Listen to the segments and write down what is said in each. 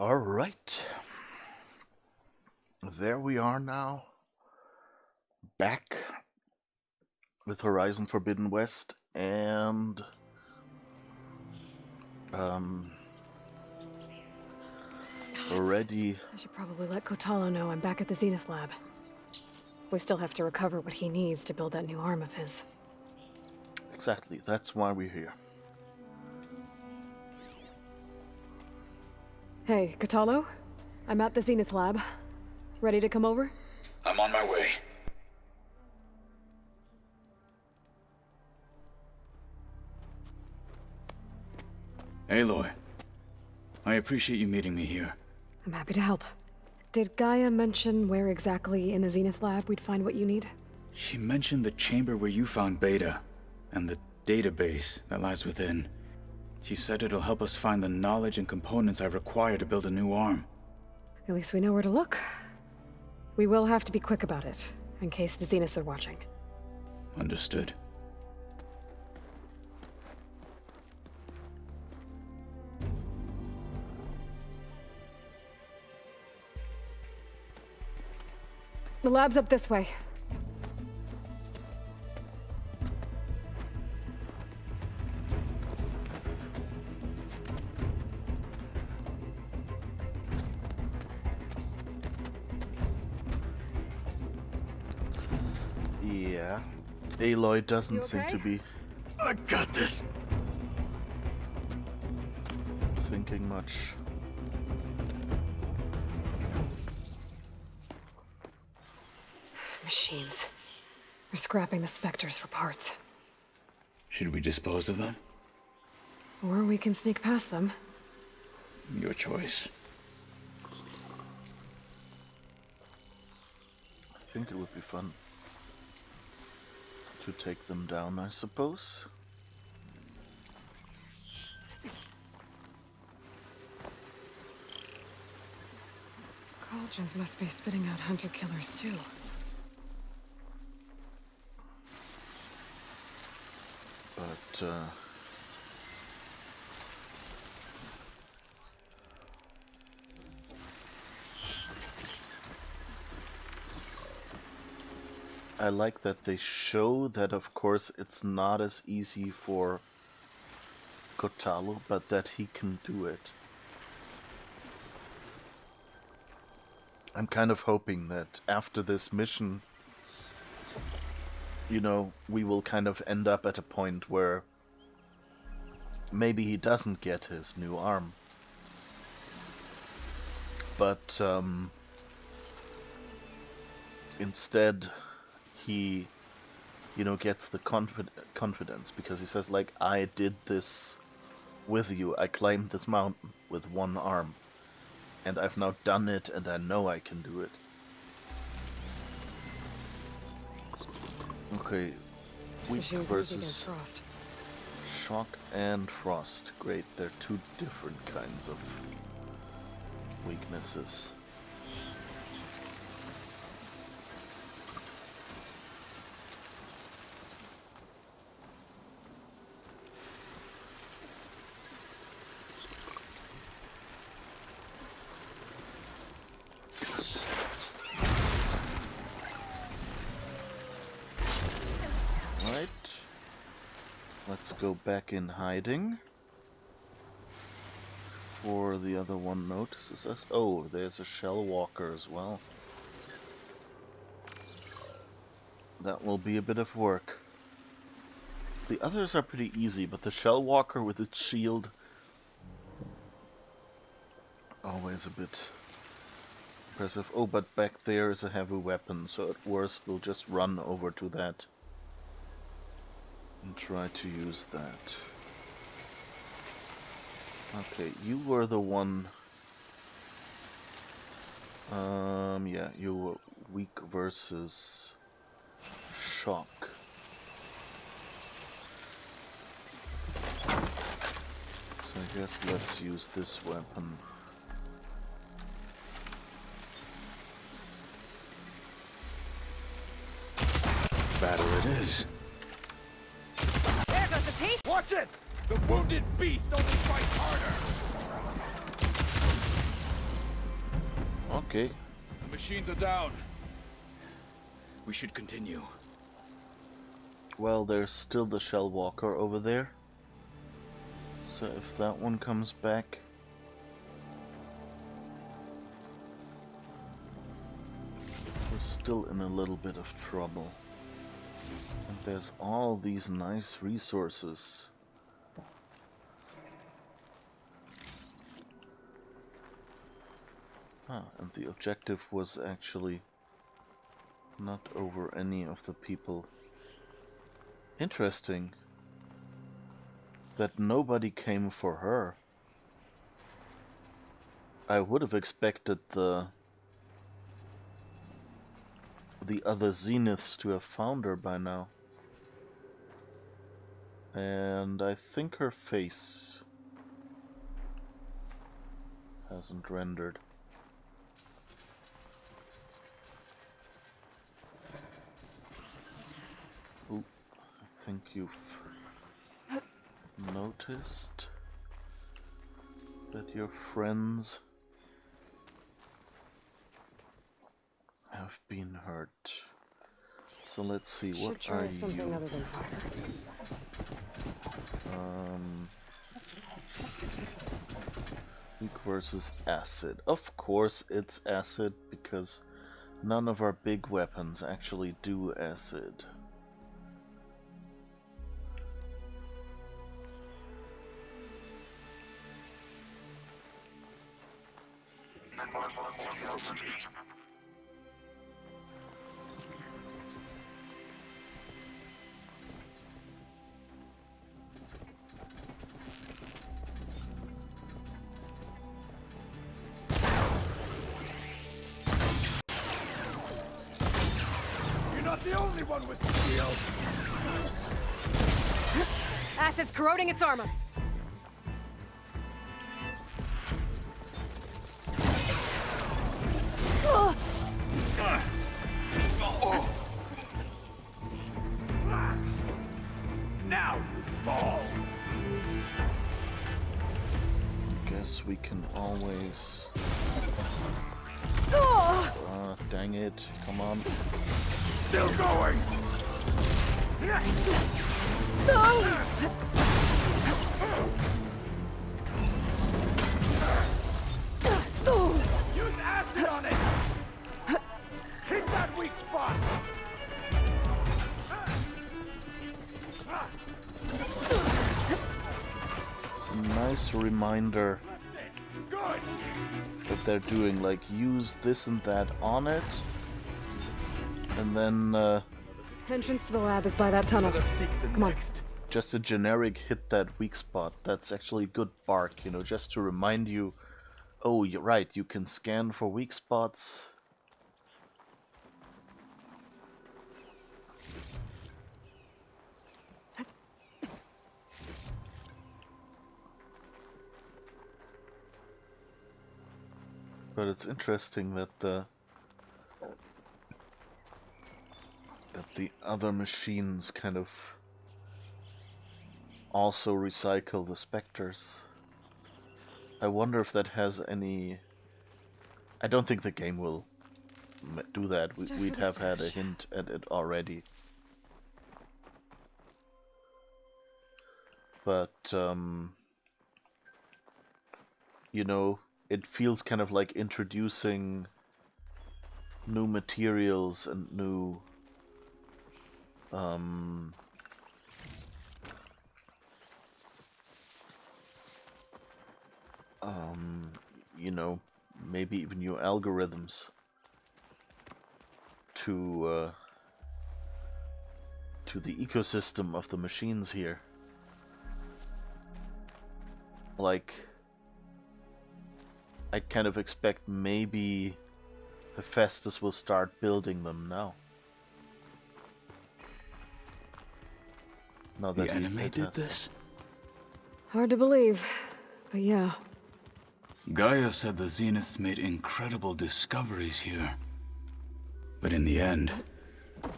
Alright. There we are now. Back with Horizon Forbidden West and already. I should probably let Kotalo know I'm back at the Zenith Lab. We still have to recover what he needs to build that new arm of his. Exactly, that's why we're here. Hey, Kotalo? I'm at the Zenith Lab. Ready to come over? I'm on my way. Aloy, I appreciate you meeting me here. I'm happy to help. Did Gaia mention where exactly in the Zenith Lab we'd find what you need? She mentioned the chamber where you found Beta, and the database that lies within. She said it'll help us find the knowledge and components I require to build a new arm. At least we know where to look. We will have to be quick about it, in case the Zeniths are watching. Understood. The lab's up this way. Yeah. Aloy doesn't seem to be I got this. thinking much. Machines. We're scrapping the Spectres for parts. Should we dispose of them? Or we can sneak past them. Your choice. I think it would be fun to take them down, I suppose. Cauldrons must be spitting out hunter-killers too. But, I like that they show that, of course, it's not as easy for Kotalo, but that he can do it. I'm kind of hoping that after this mission, you know, we will kind of end up at a point where maybe he doesn't get his new arm. But instead he, you know, gets the confidence because he says, like, I did this with you. I climbed this mountain with one arm. And I've now done it, and I know I can do it. Okay, weak versus frost. shock and frost. Great, they're two different kinds of weaknesses. Let's go back in hiding. For the other one notices us. Oh, there's a shell walker as well. That will be a bit of work. The others are pretty easy, but the shell walker with its shield, always a bit impressive. Oh, but back there is a heavy weapon, so at worst we'll just run over to that and try to use that. Okay, you were the one. Yeah, you were weak versus shock. So I guess let's use this weapon. Battle it is. There goes the piece! Watch it! The wounded beast only fights harder! Okay. The machines are down. We should continue. Well, there's still the Shell Walker over there. So if that one comes back... we're still in a little bit of trouble. And there's all these nice resources. Ah, and the objective was actually not over any of the people. Interesting. That nobody came for her. I would have expected the other Zeniths to have found her by now. And I think her face hasn't rendered. Ooh, I think you've noticed that your friends have been hurt. So let's see, what Should try are something you? other than fire. Weak versus acid. Of course it's acid, because none of our big weapons actually do acid. You're not the only one with the shield. Acid's corroding its armor. Now you fall. Guess we can always... dang it. Come on. Still going. Use acid on it. Hit that weak spot. It's a nice reminder Good. that they're doing, like, use this and that on it. And then, Entrance to the lab is by that tunnel. Let us seek the Come on. next. just a generic hit that weak spot. That's actually good bark, you know, just to remind you, oh, you're right, you can scan for weak spots. But it's interesting that the other machines kind of also recycle the specters. I wonder if that has any... I don't think the game will do that. Stuff We'd for the have had a stash. hint at it already. But, you know, it feels kind of like introducing new materials and new you know, maybe even new algorithms to the ecosystem of the machines here. Like, I kind of expect maybe Hephaestus will start building them now. Now that The he enemy it did has- this? Hard to believe, but yeah. Gaia said the Zeniths made incredible discoveries here. But in the end,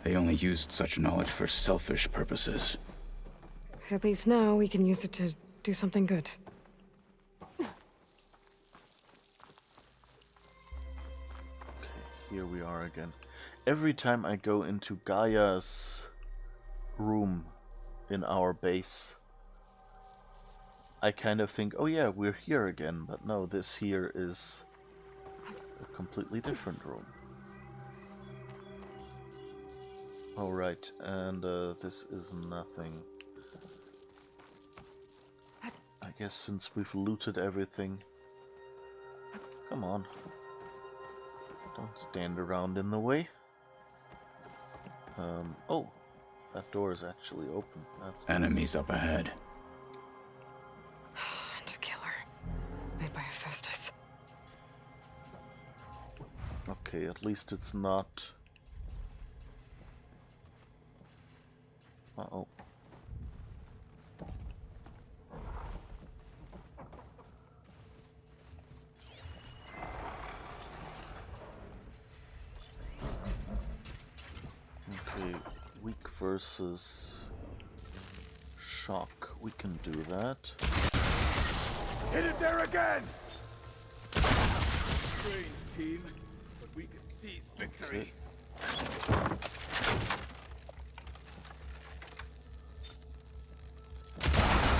they only used such knowledge for selfish purposes. At least now we can use it to do something good. here we are again. Every time I go into Gaia's room in our base, I kind of think, oh yeah, we're here again, but no, this here is a completely different room. Alright, and this is nothing. I guess since we've looted everything... Come on. Don't stand around in the way. Oh, that door is actually open. That's Enemies up ahead. And a killer. Made by Hephaestus. okay, at least it's not... Uh-oh. Okay, weak versus shock. We can do that. Hit it there again! Strange team, but we can seize victory. Okay.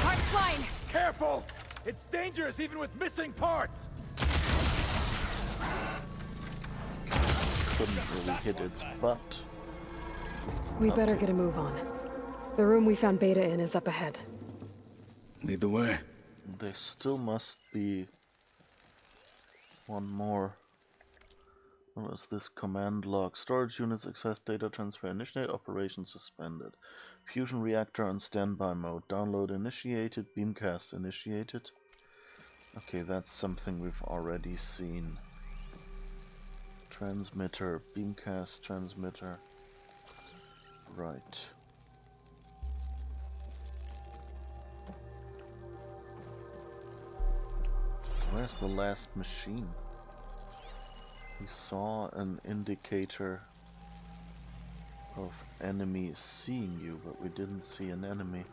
Parts flying! Careful! It's dangerous even with missing parts! Couldn't really hit its butt. We better get a move on. The room we found Beta in is up ahead. Lead the way. There still must be one more. What is this? Command log. Storage units access data transfer. Initiate operation suspended. Fusion reactor on standby mode. Download initiated. Beamcast initiated. Okay, that's something we've already seen. Transmitter. Beamcast transmitter. Right. Where's the last machine? We saw an indicator of enemies seeing you, but we didn't see an enemy.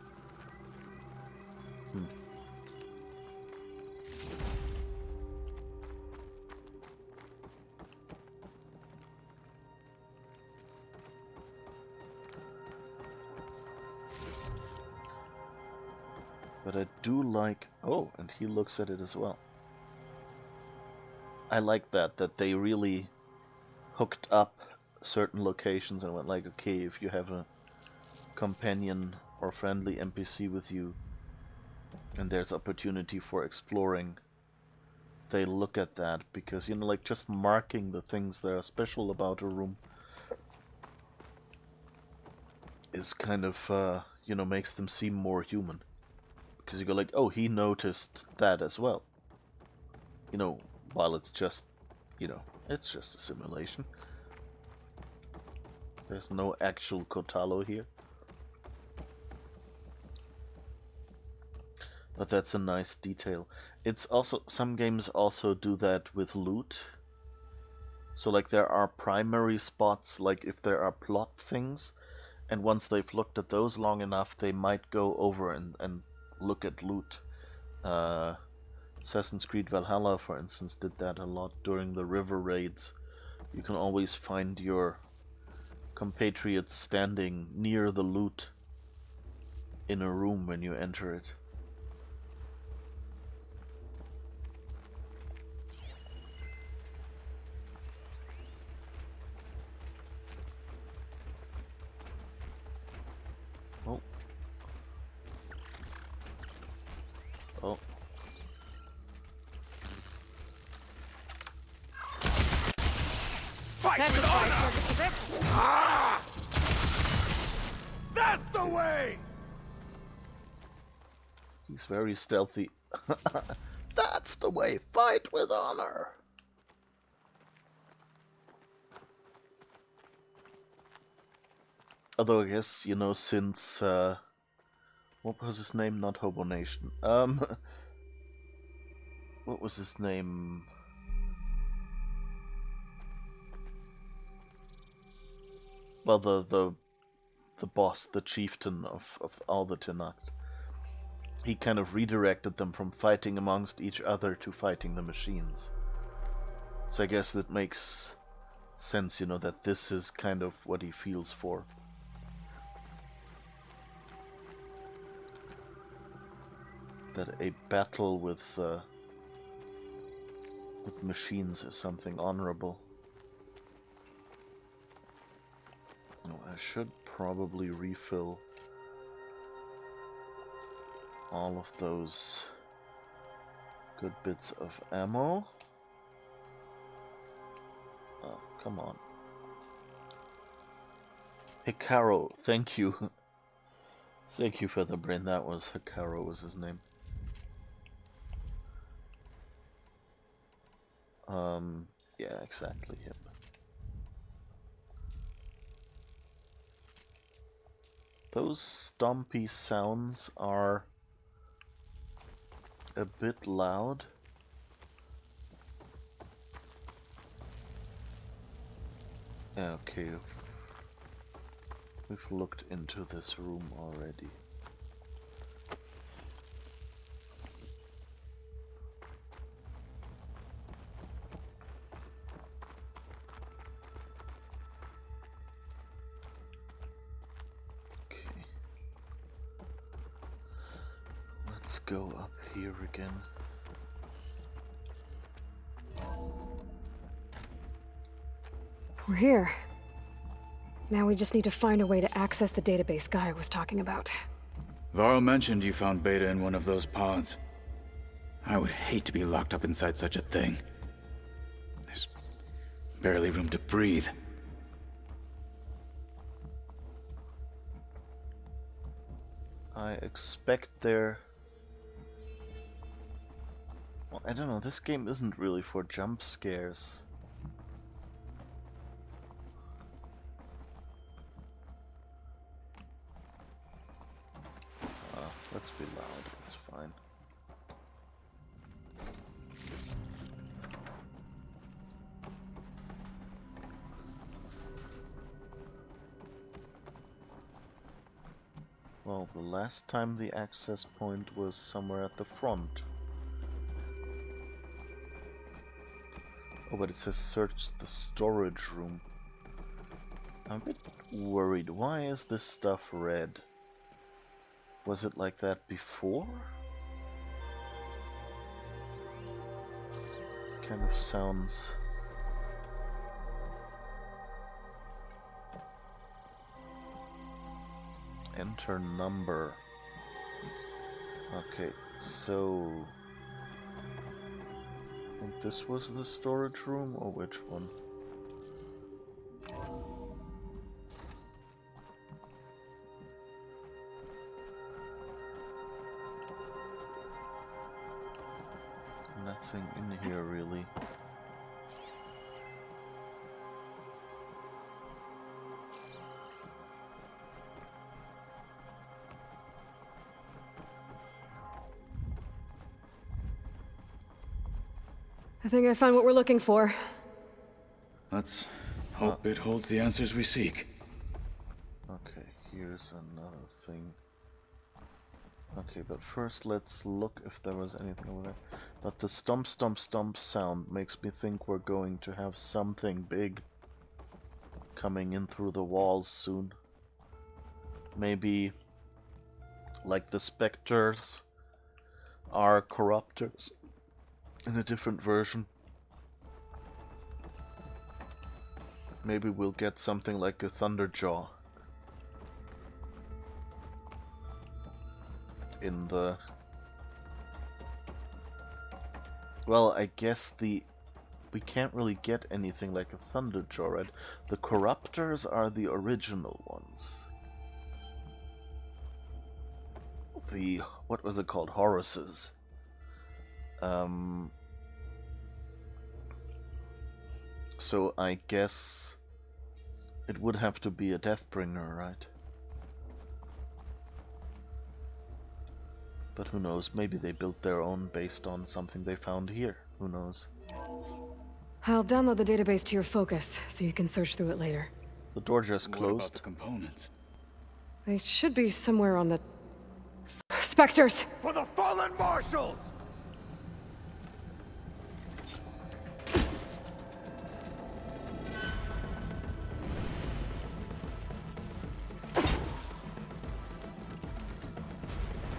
But I do like... Oh, and he looks at it as well. I like that they really hooked up certain locations and went like, okay, if you have a companion or friendly NPC with you and there's opportunity for exploring, they look at that, because, you know, like, just marking the things that are special about a room is kind of, you know, makes them seem more human. Because you go like, oh, he noticed that as well. You know, while it's just, you know, it's just a simulation. There's no actual Kotalo here. But that's a nice detail. It's also, some games also do that with loot. So like there are primary spots, like if there are plot things, and once they've looked at those long enough, they might go over and look at loot. Assassin's Creed Valhalla, for instance, did that a lot during the river raids. You can always find your compatriots standing near the loot in a room when you enter it. Oh. Oh. Fight That's with a honor! service of it. Ah! That's the way! He's very stealthy. That's the way. Fight with honor. Although I guess, you know, since what was his name? Not Hobo Nation. What was his name? Well, the boss, the chieftain of all the Tenakt. He kind of redirected them from fighting amongst each other to fighting the machines. So I guess that makes sense, you know, that this is kind of what he feels for. That a battle with machines is something honorable. No, I should probably refill all of those good bits of ammo. Oh, come on. Hikaru, thank you. Thank you for the brain. That was Hikaru was his name. Yeah, exactly him. Those stompy sounds are a bit loud. Yeah, okay. We've looked into this room already. Okay. Let's go up here again. We're here. Now we just need to find a way to access the database Guy was talking about. Varl mentioned you found Beta in one of those pods. I would hate to be locked up inside such a thing. There's barely room to breathe. I expect there... Well, I don't know, this game isn't really for jump scares. Let's be loud, it's fine. Well, the last time the access point was somewhere at the front. Oh, but it says search the storage room. I'm a bit worried. Why is this stuff red? Was it like that before? Kind of sounds... Enter number. Okay, so... I think this was the storage room, or which one? Nothing in here, really. I think I found what we're looking for. Let's hope it holds the answers we seek. Okay, here's another thing. Okay, but first let's look if there was anything over there. But the stomp stomp stomp sound makes me think we're going to have something big coming in through the walls soon. Maybe like the specters are corruptors in a different version. Maybe we'll get something like a Thunderjaw in the... Well, I guess we can't really get anything like a Thunderjaw, right? The Corruptors are the original ones. The... what was it called? Horuses. So I guess it would have to be a Deathbringer, right? But who knows, maybe they built their own based on something they found here. Who knows? I'll download the database to your Focus, so you can search through it later. The door just What about closed. the components? They should be somewhere on the... Specters! For the fallen marshals!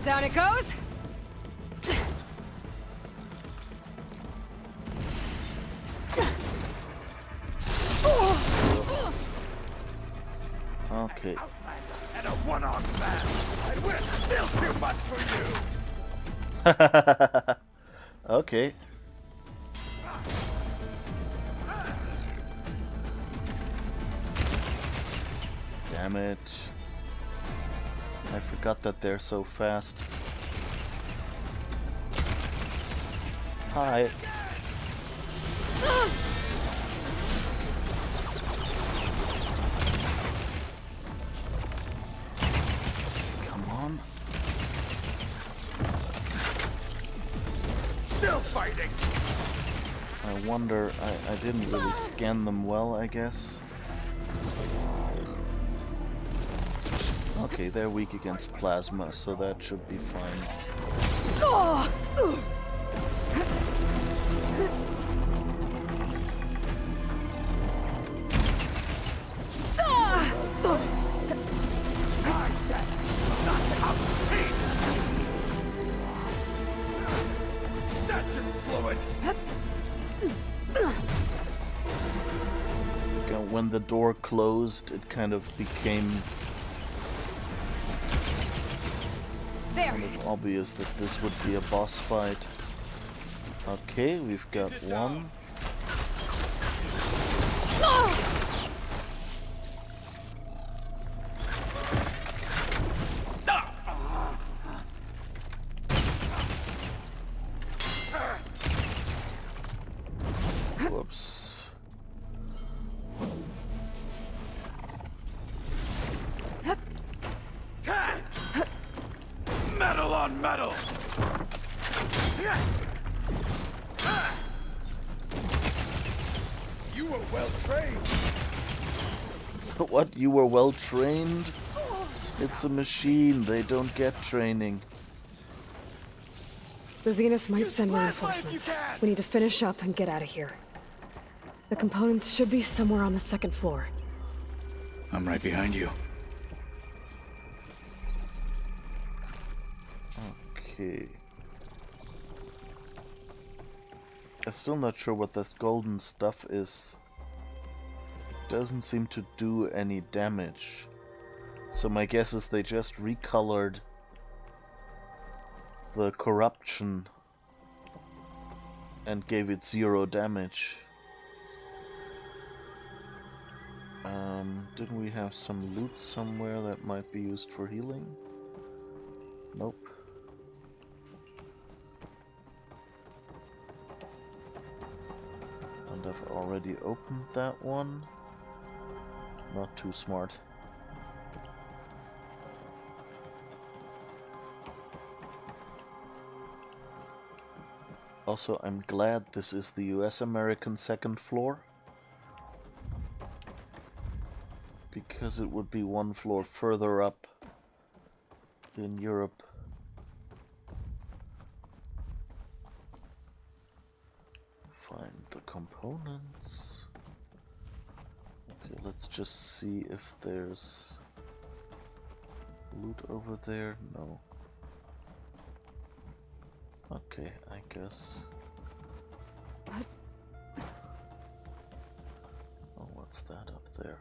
Down it goes. Okay. And a one-armed man. And we're still too much for you. Okay. Damn it. I forgot that they're so fast. Hi. Come on. Still fighting. I wonder, I didn't really scan them well, I guess. Okay, they're weak against plasma, so that should be fine. That should slow it. When the door closed, it kind of became There. kind of obvious that this would be a boss fight. Okay, we've got one. Whoops. Metal on metal. You were well trained. What? You were well trained? It's a machine, they don't get training. The Zeniths might send Blast light if reinforcements. you can! We need to finish up and get out of here. The components should be somewhere on the second floor. I'm right behind you. Okay. I'm still not sure what this golden stuff is. It doesn't seem to do any damage. So my guess is they just recolored the corruption and gave it 0 damage. Didn't we have some loot somewhere that might be used for healing? Nope. And I've already opened that one. Not too smart. Also, I'm glad this is the US-American second floor. Because it would be one floor further up in Europe. Find the components. Okay, let's just see if there's loot over there. No. Okay, I guess. Oh, what's that up there?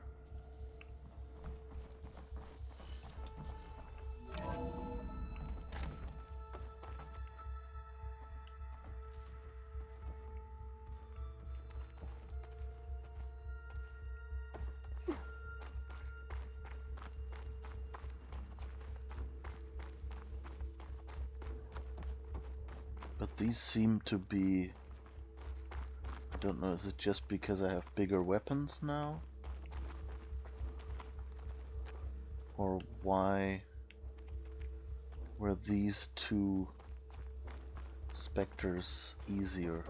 But these seem to be... I don't know, is it just because I have bigger weapons now? Or why were these two specters easier?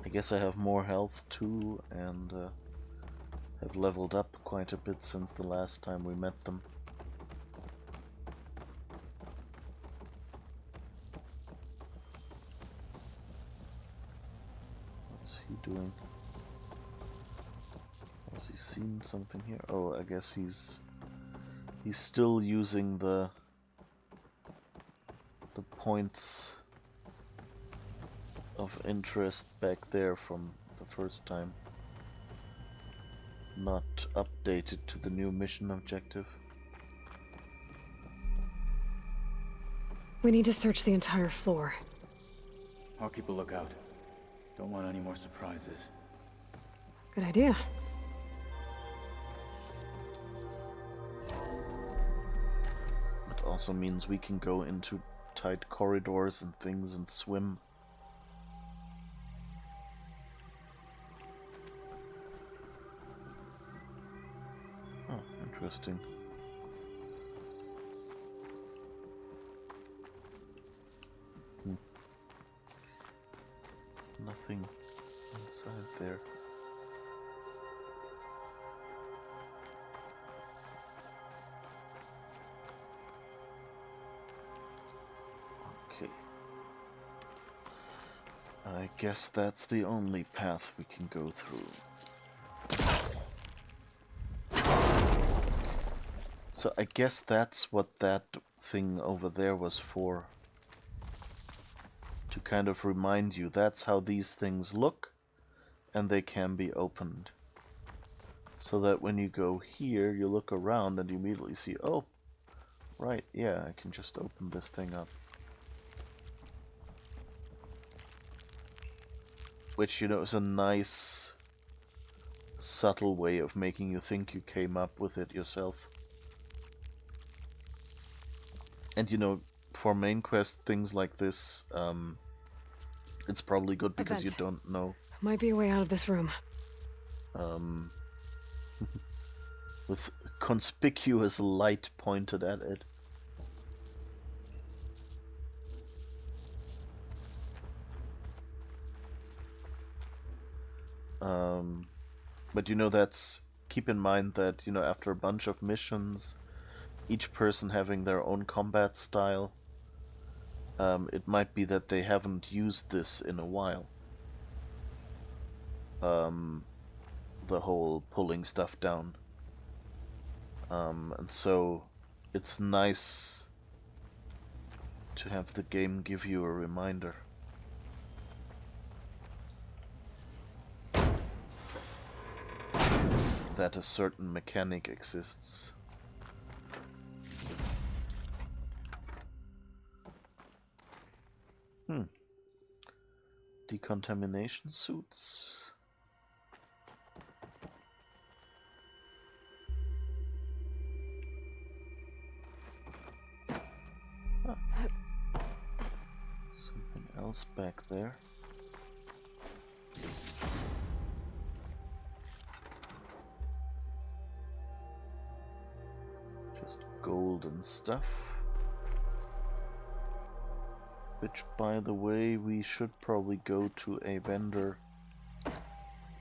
I guess I have more health too, and have leveled up quite a bit since the last time we met them. What's he doing? Has he seen something here? Oh, I guess he's still using the the points of interest back there from the first time not updated to the new mission objective. We need to search the entire floor. I'll keep a lookout. Don't want any more surprises. Good idea. It also means we can go into tight corridors and things and swim. Oh, interesting. Nothing inside there. Okay. I guess that's the only path we can go through. So I guess that's what that thing over there was for. To kind of remind you that's how these things look, and they can be opened. So that when you go here, you look around and you immediately see, oh, right, yeah, I can just open this thing up. Which, you know, is a nice, subtle way of making you think you came up with it yourself. And, you know, for main quest, things like this, it's probably good because you don't know. Might be a way out of this room. With conspicuous light pointed at it. But you know, keep in mind that, you know, after a bunch of missions, each person having their own combat style, it might be that they haven't used this in a while. The whole pulling stuff down. And so it's nice to have the game give you a reminder. That a certain mechanic exists. Decontamination suits. Something else back there. Just gold and stuff. Which, by the way, we should probably go to a vendor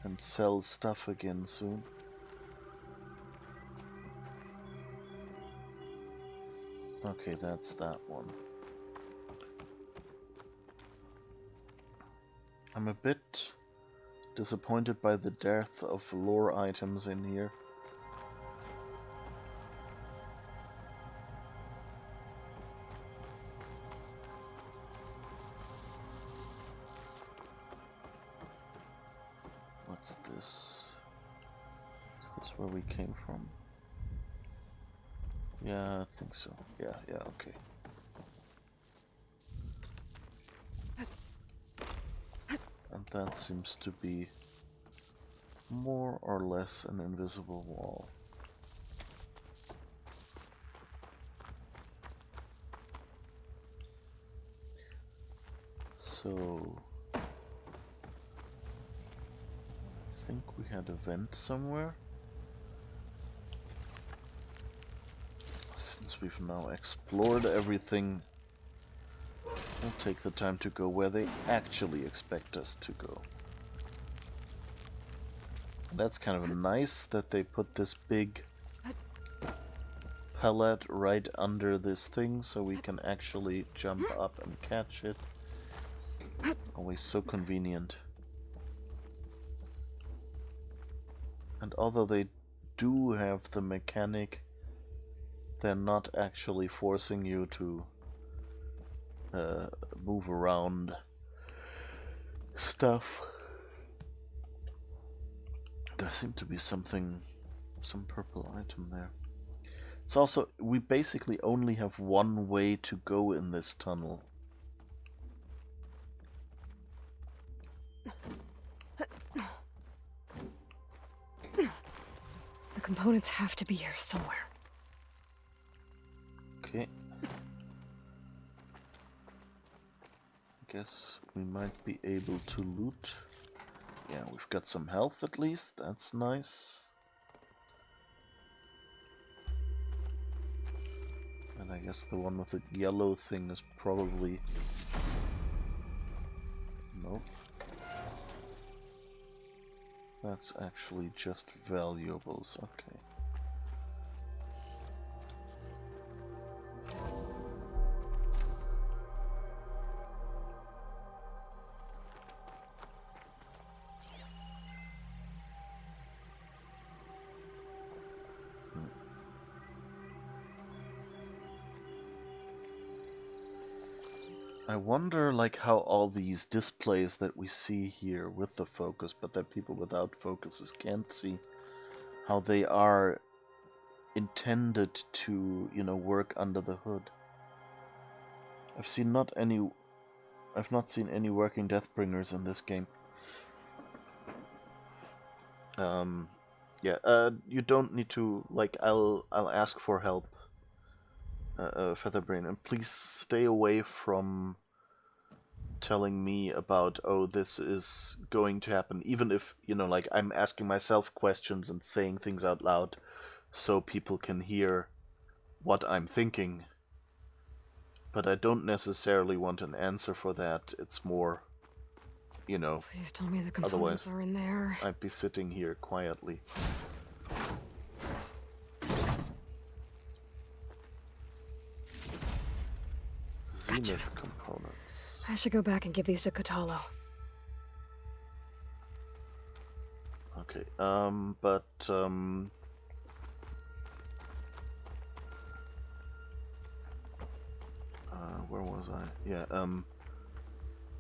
and sell stuff again soon. Okay, that's that one. I'm a bit disappointed by the dearth of lore items in here. What's this? Is this where we came from? Yeah, I think so. Yeah, okay. And that seems to be more or less an invisible wall. So I think we had a vent somewhere. Since we've now explored everything, we'll take the time to go where they actually expect us to go. And that's kind of nice that they put this big pellet right under this thing so we can actually jump up and catch it. Always so convenient. And although they do have the mechanic, they're not actually forcing you to move around stuff. There seemed to be some purple item there. It's also, we basically only have one way to go in this tunnel. The components have to be here somewhere. Okay. Guess we might be able to loot. Yeah, we've got some health at least. That's nice. And I guess the one with the yellow thing is probably... Nope. That's actually just valuables. Okay. I wonder, like, how all these displays that we see here with the focus, but that people without focuses can't see, how they are intended to, you know, work under the hood. I've not seen any working Deathbringers in this game. Yeah, you don't need to, like, I'll ask for help, Featherbrain, and please stay away from telling me about, oh, this is going to happen, even if, you know, like, I'm asking myself questions and saying things out loud so people can hear what I'm thinking. But I don't necessarily want an answer for that. It's more, you know, Please tell me the components are in there. I'd be sitting here quietly. Zenith components. I should go back and give these to Kotalo. Okay, where was I? Yeah,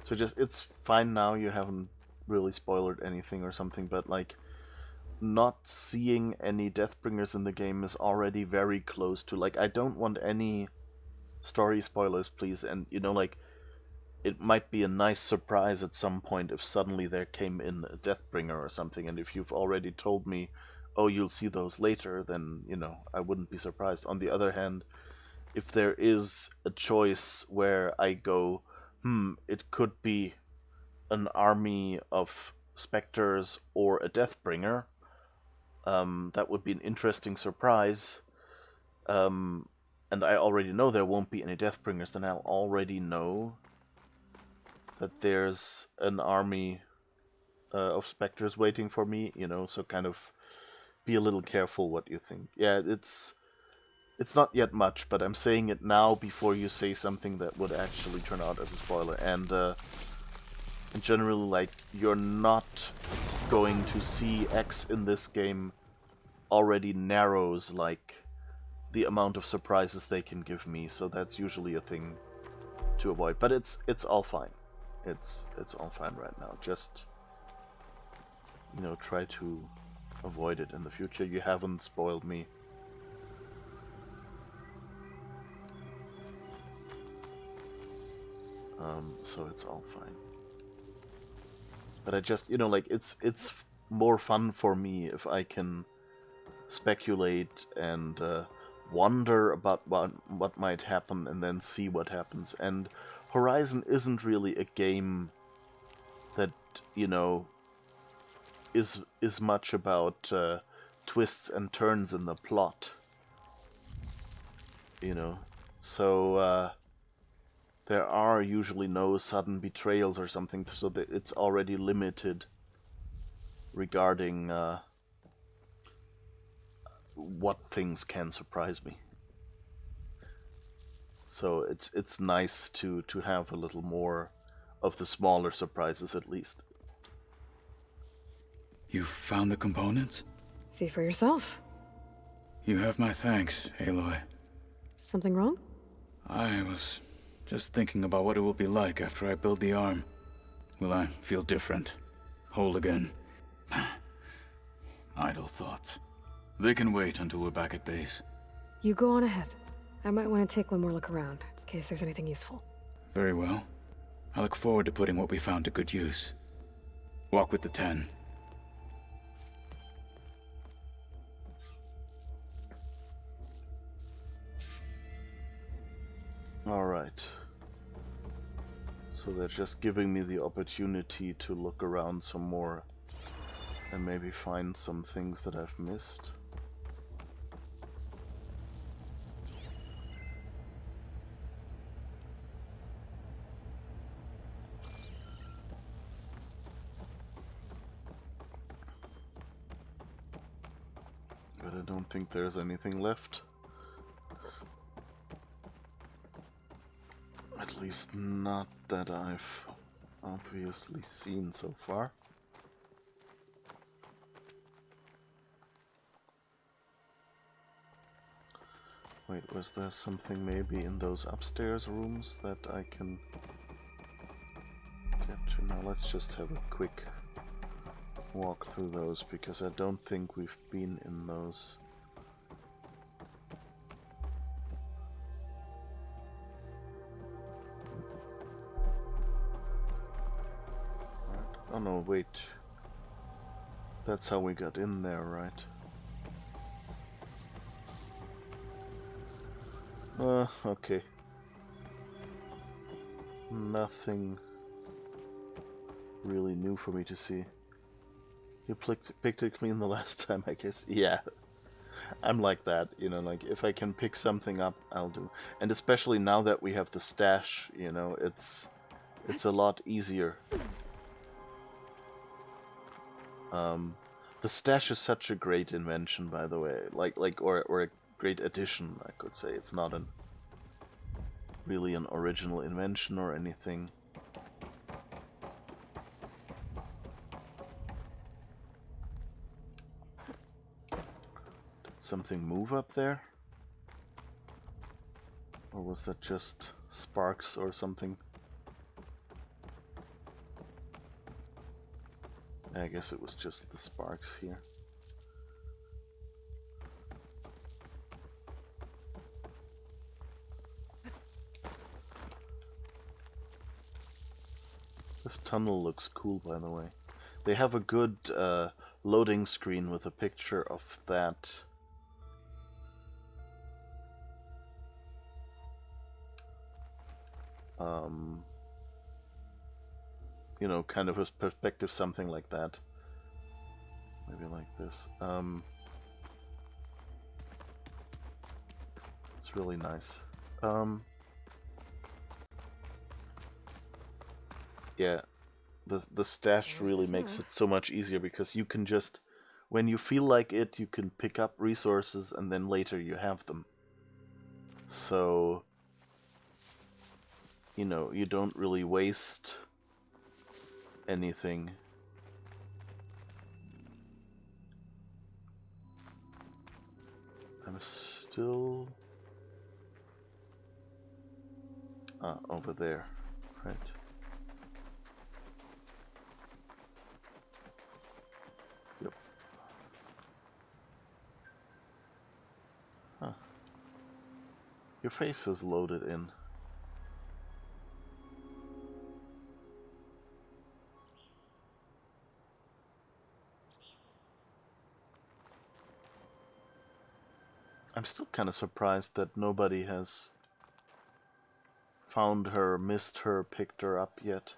so just, it's fine now, you haven't really spoiled anything or something, but, like, not seeing any Deathbringers in the game is already very close to, like, I don't want any story spoilers, please, and, you know, like, it might be a nice surprise at some point if suddenly there came in a Deathbringer or something, and if you've already told me, oh, you'll see those later, then, you know, I wouldn't be surprised. On the other hand, if there is a choice where I go, it could be an army of specters or a Deathbringer, that would be an interesting surprise, and I already know there won't be any Deathbringers, then I'll already know that there's an army of specters waiting for me, you know, so kind of be a little careful what you think. Yeah, it's not yet much, but I'm saying it now before you say something that would actually turn out as a spoiler. And in general, like, you're not going to see X in this game already narrows, like, the amount of surprises they can give me, so that's usually a thing to avoid. But it's all fine. It's all fine right now. Just, you know, try to avoid it in the future. You haven't spoiled me. So it's all fine. But I just, you know, like, it's more fun for me if I can speculate and wonder about what might happen and then see what happens. And Horizon isn't really a game that, you know, is much about twists and turns in the plot, you know. So there are usually no sudden betrayals or something, so that it's already limited regarding what things can surprise me. So it's nice to have a little more of the smaller surprises, at least. You found the components? See for yourself. You have my thanks, Aloy. Something wrong? I was Just thinking about what it will be like after I build the arm. Will I feel different? Whole again? Idle thoughts. They can wait until we're back at base. You go on ahead. I might want to take one more look around, in case there's anything useful. Very well. I look forward to putting what we found to good use. Walk with the 10. Alright. So they're just giving me the opportunity to look around some more and maybe find some things that I've missed. But I don't think there's anything left. At least not that I've obviously seen so far. Wait, was there something maybe in those upstairs rooms that I can get to? Now let's just have a quick walk through those, because I don't think we've been in those. Oh no, wait. That's how we got in there, right? Okay. Nothing really new for me to see. You picked it clean the last time, I guess. Yeah. I'm like that, you know, like if I can pick something up, I'll do. And especially now that we have the stash, you know, it's a lot easier. The stash is such a great invention, by the way. Or a great addition, I could say. It's not really an original invention or anything. Did something move up there? Or was that just sparks or something? I guess it was just the sparks here. This tunnel looks cool, by the way. They have a good loading screen with a picture of that. You know, kind of a perspective, something like that. Maybe like this. It's really nice. Yeah, the stash really makes it so much easier, because you can just, when you feel like it, you can pick up resources and then later you have them. So, you know, you don't really waste anything. I'm still over there, right? Yep. Huh. Your face is loaded in. I'm still kind of surprised that nobody has found her, missed her, picked her up yet.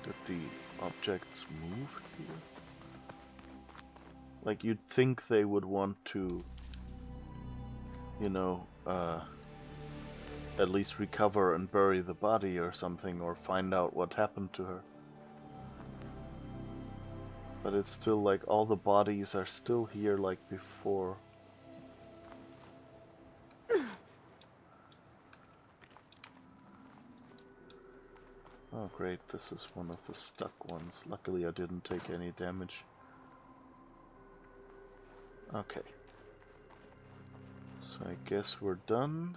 Did the objects move here? Like, you'd think they would want to, you know, at least recover and bury the body or something, or find out what happened to her. But it's still like all the bodies are still here like before. Oh great, this is one of the stuck ones. Luckily I didn't take any damage. Okay. So I guess we're done.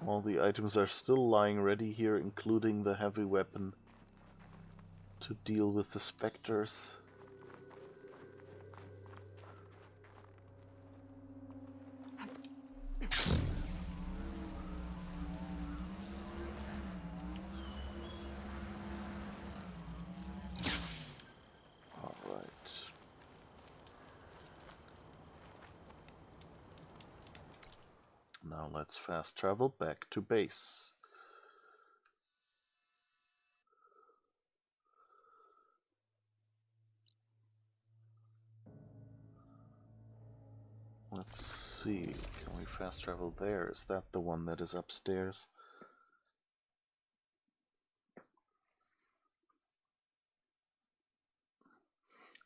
All the items are still lying ready here, including the heavy weapon to deal with the specters. Alright. Now let's fast travel back to base. Let's see, can we fast travel there? Is that the one that is upstairs?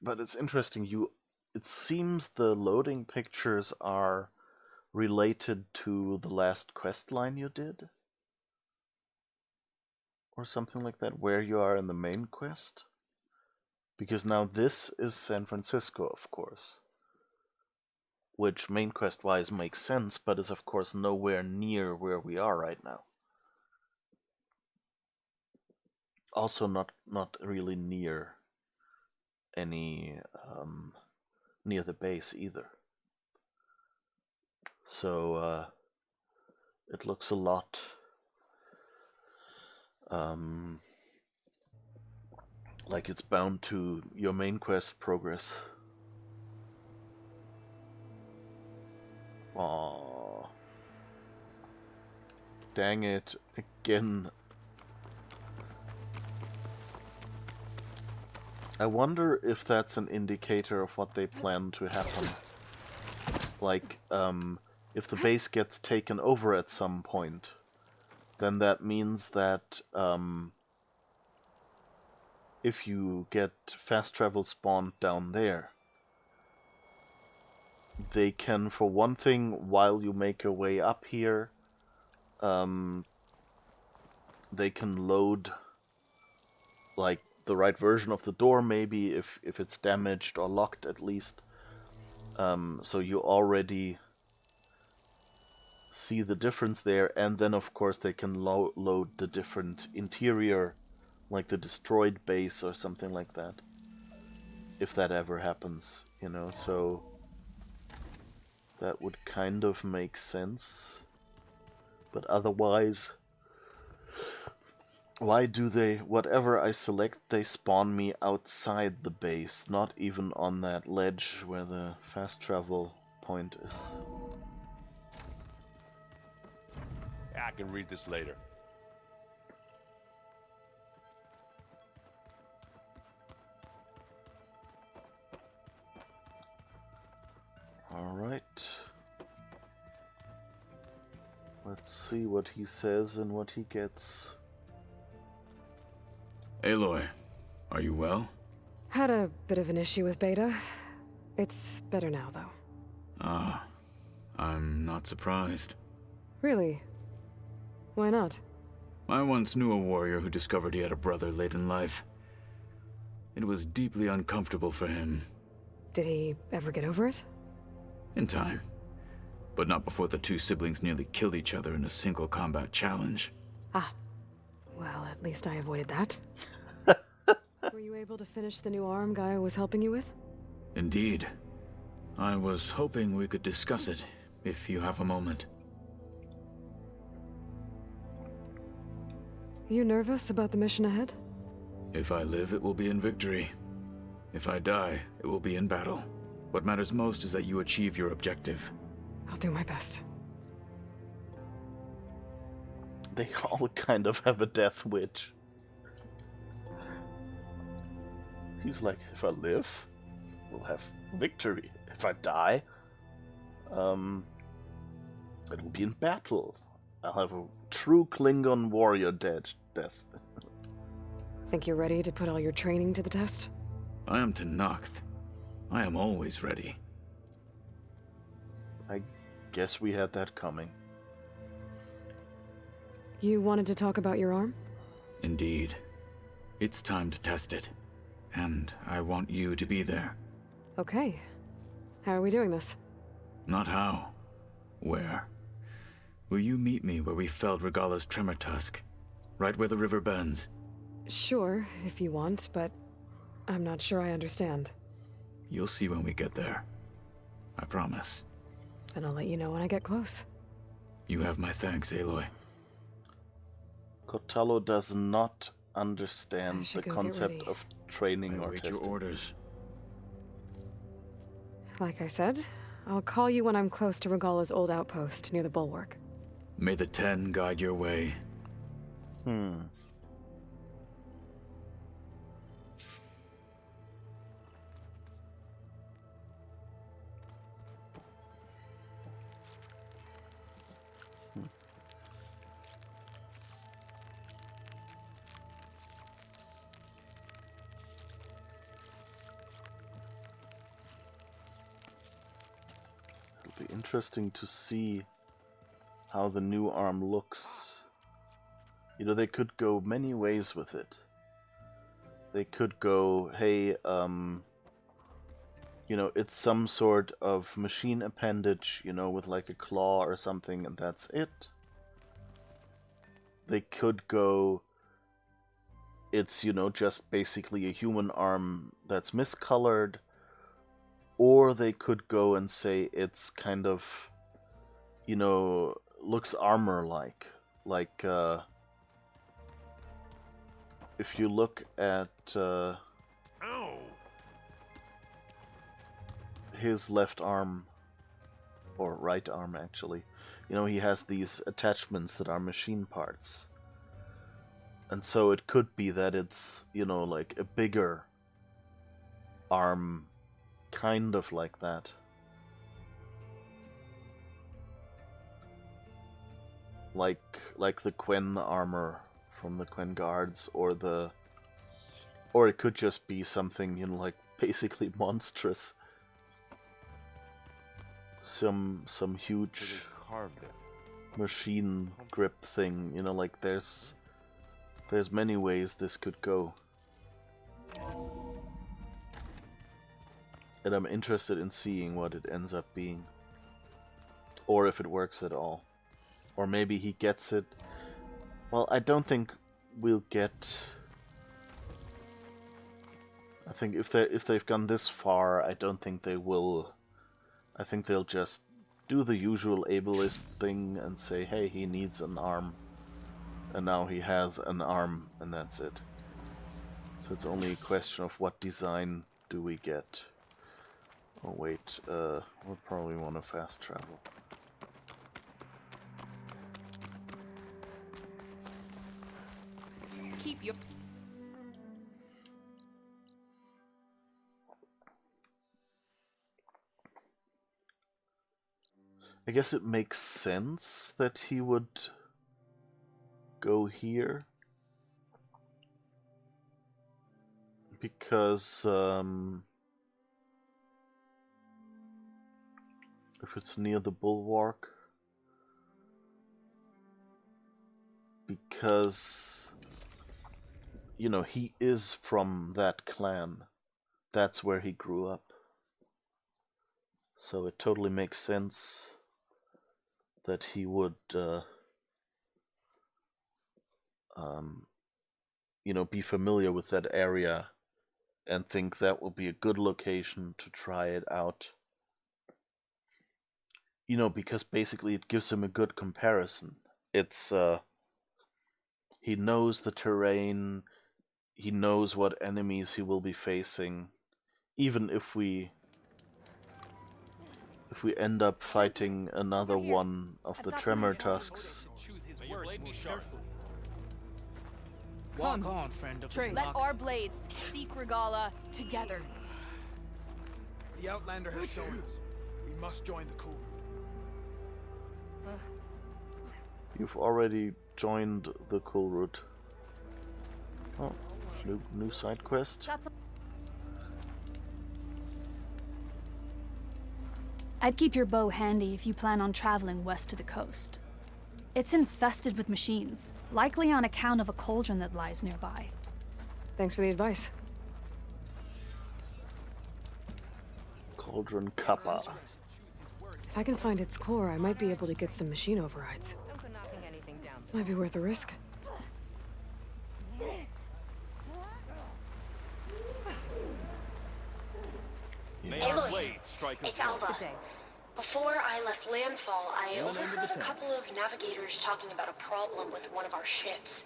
But it's interesting, it seems the loading pictures are related to the last quest line you did? Or something like that, where you are in the main quest? Because now this is San Francisco, of course. Which main quest-wise makes sense, but is of course nowhere near where we are right now. Also not really near any near the base either. So it looks a lot like it's bound to your main quest progress. Aww. Dang it, again. I wonder if that's an indicator of what they plan to happen. Like, if the base gets taken over at some point, then that means that if you get fast travel spawned down there, they can, for one thing, while you make your way up here, they can load like the right version of the door, maybe if it's damaged or locked at least. So you already see the difference there, and then of course they can load the different interior, like the destroyed base or something like that. If that ever happens, you know, so that would kind of make sense. But otherwise, why do they, whatever I select, they spawn me outside the base, not even on that ledge where the fast travel point is? I can read this later. Alright. Let's see what he says and what he gets. Aloy, are you well? Had a bit of an issue with Beta. It's better now, though. Ah, I'm not surprised. Really? Why not? I once knew a warrior who discovered he had a brother late in life. It was deeply uncomfortable for him. Did he ever get over it? In time. But not before the two siblings nearly killed each other in a single combat challenge. Ah. Well, at least I avoided that. Were you able to finish the new arm Gaia was helping you with? Indeed. I was hoping we could discuss it, if you have a moment. You nervous about the mission ahead? If I live, it will be in victory. If I die, it will be in battle. What matters most is that you achieve your objective. I'll do my best. They all kind of have a death wish. He's like, if I live, we'll have victory. If I die, it'll be in battle. I'll have a true Klingon warrior death. Think you're ready to put all your training to the test? I am Tenakth. I am always ready. I guess we had that coming. You wanted to talk about your arm? Indeed. It's time to test it. And I want you to be there. Okay. How are we doing this? Not how. Where? Will you meet me where we felled Regala's tremor tusk? Right where the river bends? Sure, if you want, but I'm not sure I understand. You'll see when we get there. I promise. Then I'll let you know when I get close. You have my thanks, Aloy. Costello does not I understand should the go get concept ready. of training I or await your testing. orders. Like I said, I'll call you when I'm close to Regala's old outpost near the bulwark. May the 10 guide your way. It'll be interesting to see how the new arm looks. You know, they could go many ways with it. They could go, hey, you know, it's some sort of machine appendage, you know, with like a claw or something, and that's it. They could go, it's, you know, just basically a human arm that's miscolored. Or they could go and say it's kind of, you know, looks armor-like. Like, if you look at his left arm, or right arm actually, you know, he has these attachments that are machine parts. And so it could be that it's, you know, like a bigger arm, kind of like that. Like the Quen armor from the Quen guards, or it could just be something, you know, like basically monstrous. Some huge machine grip thing, you know, like there's many ways this could go. And I'm interested in seeing what it ends up being. Or if it works at all. Or maybe he gets it. Well, I don't think we'll get... I think if they've gone this far, I don't think they will... I think they'll just do the usual ableist thing and say, hey, he needs an arm. And now he has an arm, and that's it. So it's only a question of what design do we get. Oh wait, we'll probably want to fast travel. Keep your... I guess it makes sense that he would go here. Because, if it's near the bulwark. Because, you know, he is from that clan. That's where he grew up. So it totally makes sense that he would, you know, be familiar with that area and think that will be a good location to try it out. You know, because basically it gives him a good comparison. It's, he knows the terrain, he knows what enemies he will be facing. Even if we end up fighting another one of the tremor tusks. Walk on, friend of the Let block. our blades seek Regala together. The Outlander has shown us. We must join the cool route. You've already joined the cool route. Oh, new side quest. I'd keep your bow handy if you plan on traveling west to the coast. It's infested with machines, likely on account of a cauldron that lies nearby. Thanks for the advice. Cauldron Kappa. If I can find its core, I might be able to get some machine overrides. Might be worth a risk. Aloy, it's Alba. Before I left landfall, I overheard a couple of navigators talking about a problem with one of our ships.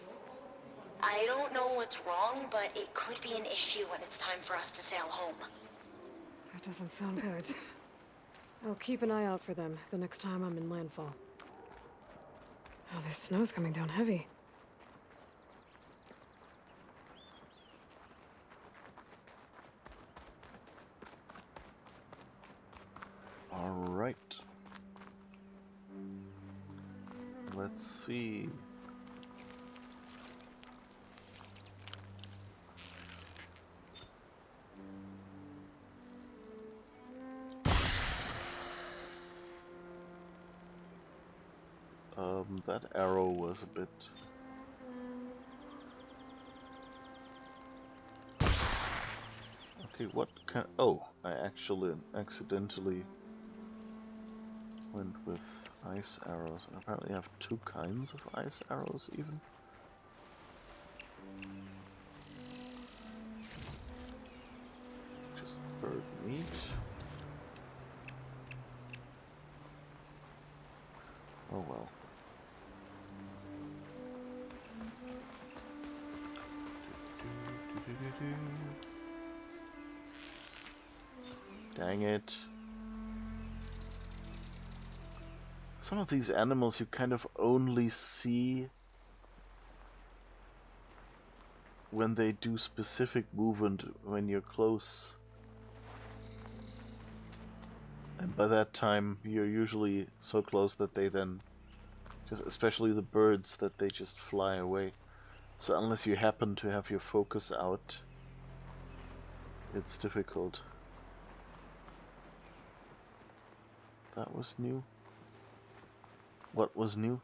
I don't know what's wrong, but it could be an issue when it's time for us to sail home. That doesn't sound good. I'll keep an eye out for them the next time I'm in landfall. Oh, this snow's coming down heavy. All right. Let's see. That arrow was a bit... Okay, what kind... Oh, I actually accidentally went with ice arrows. And apparently I have two kinds of ice arrows even. Just bird meat. Oh well. Dang it. Some of these animals you kind of only see when they do specific movement when you're close. And by that time you're usually so close that they then, just especially the birds, that they just fly away. So unless you happen to have your focus out, it's difficult. That was new. What was new?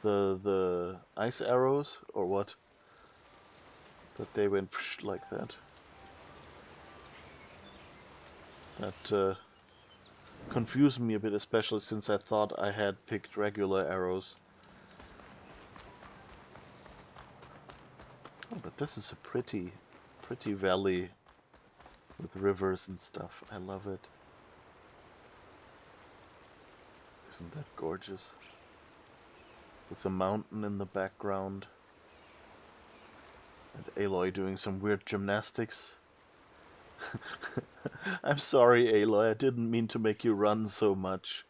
The ice arrows, or what? That they went like that. That confused me a bit, especially since I thought I had picked regular arrows. Oh, but this is a pretty valley with rivers and stuff. I love it. Isn't that gorgeous? With the mountain in the background. And Aloy doing some weird gymnastics. I'm sorry, Aloy, I didn't mean to make you run so much.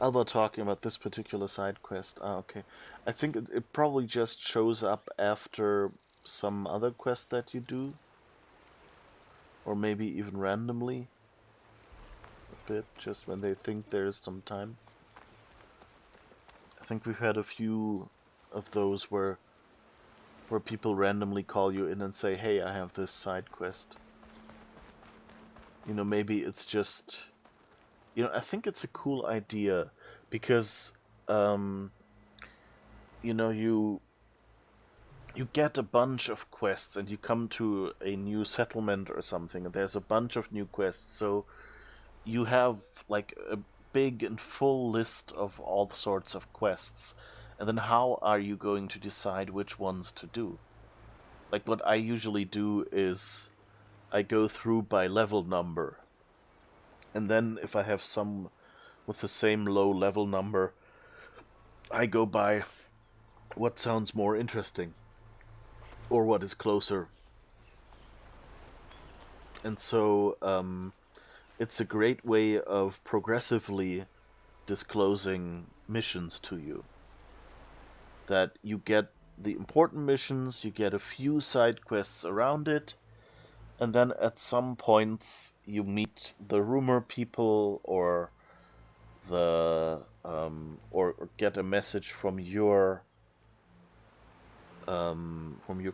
Alva talking about this particular side quest. Ah, okay. I think it probably just shows up after some other quest that you do. Or maybe even randomly. A bit, just when they think there's some time. I think we've had a few of those where people randomly call you in and say, hey, I have this side quest. You know, maybe it's just... You know, I think it's a cool idea because, you know, you get a bunch of quests and you come to a new settlement or something and there's a bunch of new quests, so you have like a big and full list of all sorts of quests, and then how are you going to decide which ones to do? Like what I usually do is I go through by level number, and then if I have some with the same low level number, I go by what sounds more interesting or what is closer. And so it's a great way of progressively disclosing missions to you. That you get the important missions, you get a few side quests around it, and then at some points you meet the rumor people or the or get a message from your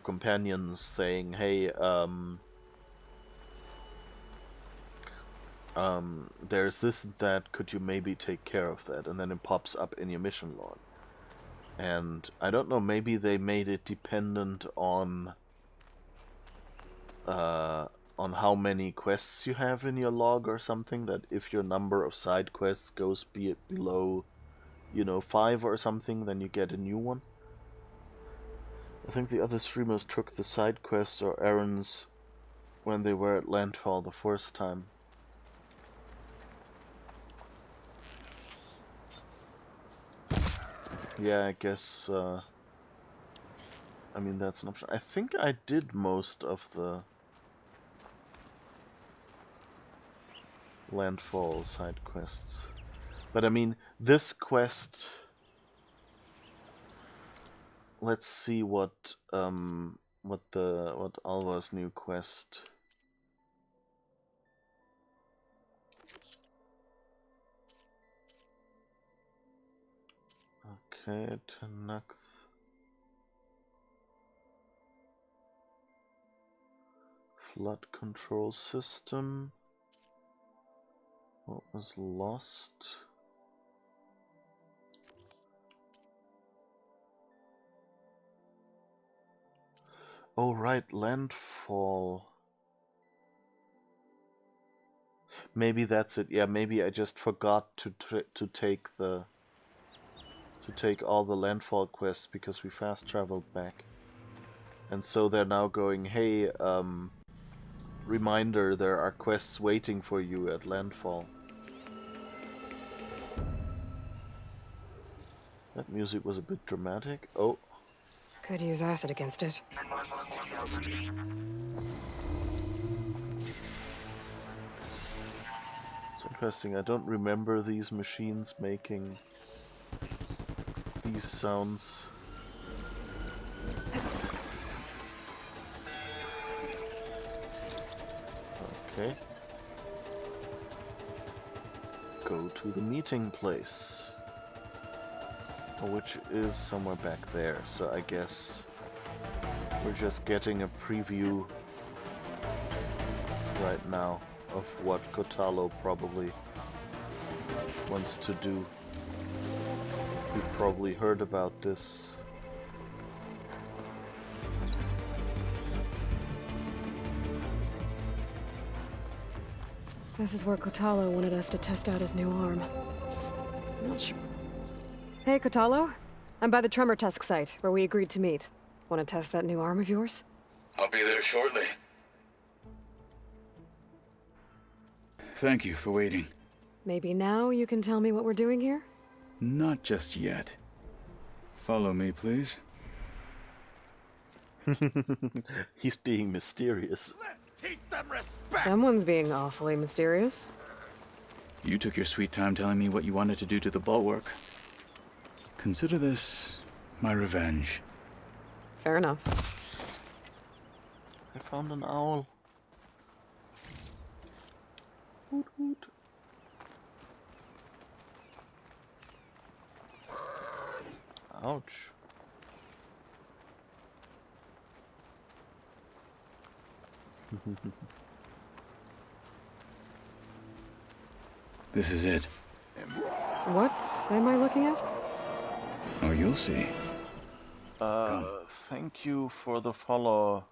companions saying, hey, there's this and that, could you maybe take care of that? And then it pops up in your mission log. And I don't know, maybe they made it dependent on how many quests you have in your log or something, that if your number of side quests goes below, 5 or something, then you get a new one. I think the other streamers took the side quests or errands when they were at Landfall the first time. Yeah, I guess, I mean, that's an option. I think I did most of the Landfall side quests. But I mean, this quest... Let's see what Alva's new quest... Okay, Tanakth. Flood control system. What was lost? Oh right, Landfall. Maybe that's it. Yeah, maybe I just forgot to take all the Landfall quests because we fast traveled back. And so they're now going, hey, reminder, there are quests waiting for you at Landfall. That music was a bit dramatic. Oh. Could use acid against it. It's interesting. I don't remember these machines making these sounds. Okay. Go to the meeting place. Which is somewhere back there, so I guess we're just getting a preview right now of what Kotalo probably wants to do. We probably heard about this. This is where Kotalo wanted us to test out his new arm. I'm not sure. Hey, Kotalo. I'm by the Tremor Tusk site, where we agreed to meet. Want to test that new arm of yours? I'll be there shortly. Thank you for waiting. Maybe now you can tell me what we're doing here? Not just yet. Follow me, please. He's being mysterious. Let's teach them respect! Someone's being awfully mysterious. You took your sweet time telling me what you wanted to do to the bulwark. Consider this my revenge. Fair enough. I found an owl. Hoot hoot. Ouch. This is it. What am I looking at? Oh, you'll see. Thank you for the follow.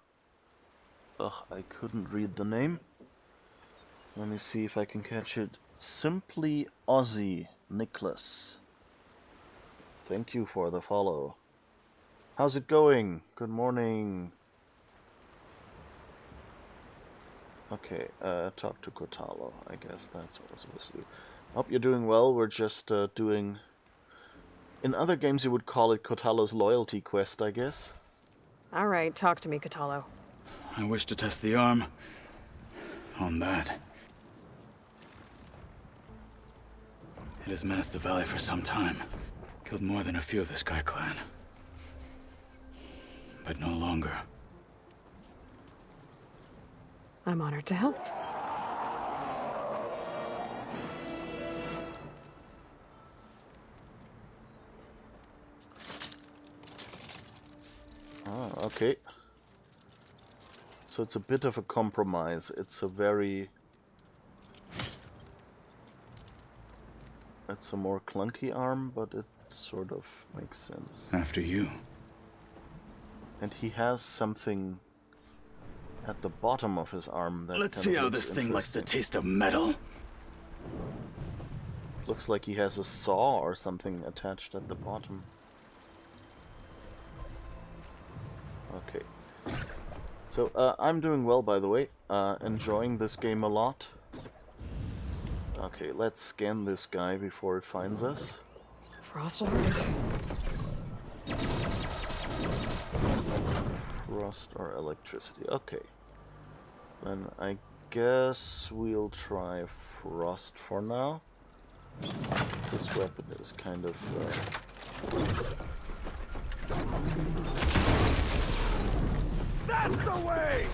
Ugh, I couldn't read the name. Let me see if I can catch it. Simply Aussie Nicholas. Thank you for the follow. How's it going? Good morning. Okay, talk to Kotalo. I guess that's what I'm supposed to do. Hope you're doing well. We're just doing... In other games you would call it Kotalo's loyalty quest, I guess. Alright, talk to me, Kotalo. I wish to test the arm on that. It has menaced the valley for some time. Killed more than a few of the Sky Clan. But no longer. I'm honored to help. Ah, okay. So it's a bit of a compromise. It's a very That's a more clunky arm, but it sort of makes sense. After you. And he has something at the bottom of his arm that Let's kind see of how looks this thing likes the interesting. taste of metal. Looks like he has a saw or something attached at the bottom. Okay. So, I'm doing well, by the way. Enjoying this game a lot. Okay, let's scan this guy before it finds us. Frost alert. Frost or electricity. Okay. Then I guess we'll try frost for now. This weapon is kind of... That's the way!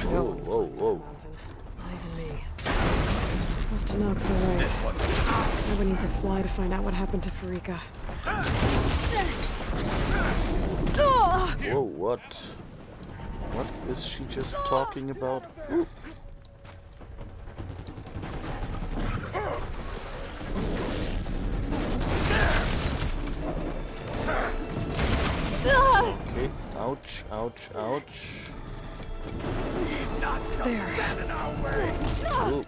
Whoa, whoa, whoa. Not even me. Supposed to knock the way. I would need to fly to find out what happened to Farika. Whoa, what? What is she just talking about? Okay, ouch, ouch, ouch. There. Ooh.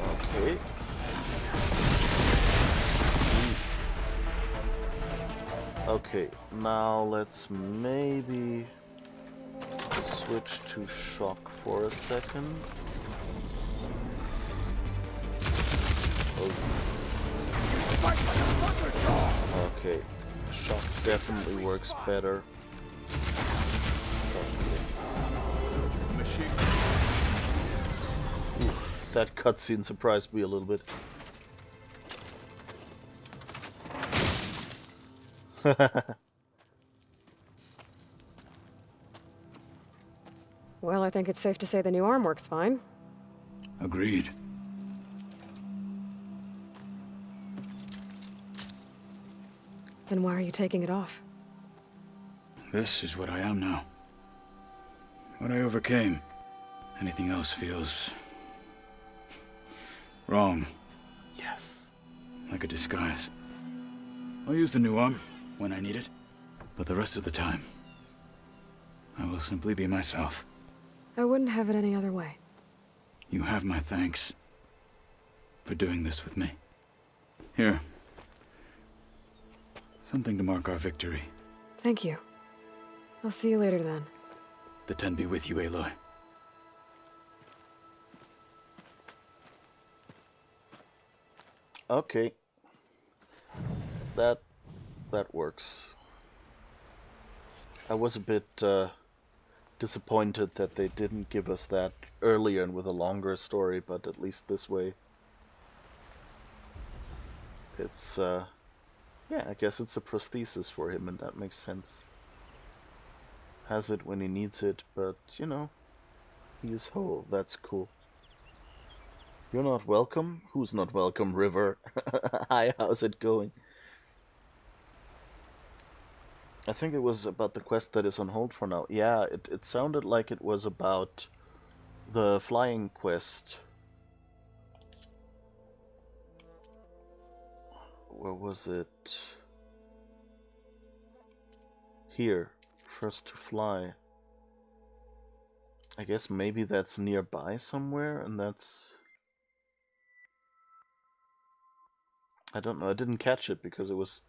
Okay. Okay, now let's maybe switch to shock for a second. Oh. Okay, shock definitely works better. Oof, that cutscene surprised me a little bit. Well, I think it's safe to say the new arm works fine. Agreed. Then why are you taking it off? This is what I am now. What I overcame. Anything else feels... wrong. Yes. Like a disguise. I'll use the new arm when I need it. But the rest of the time, I will simply be myself. I wouldn't have it any other way. You have my thanks for doing this with me. Here. Something to mark our victory. Thank you. I'll see you later then. The Ten be with you, Aloy. Okay. That works. I was a bit disappointed that they didn't give us that earlier and with a longer story, but at least this way it's yeah, I guess it's a prosthesis for him, and that makes sense. Has it when he needs it, but you know, he is whole. That's cool. You're not welcome? Who's not welcome, River? Hi, how's it going? I think it was about the quest that is on hold for now. Yeah, it sounded like it was about the flying quest. Where was it? Here. First to fly. I guess maybe that's nearby somewhere, and that's... I don't know, I didn't catch it because it was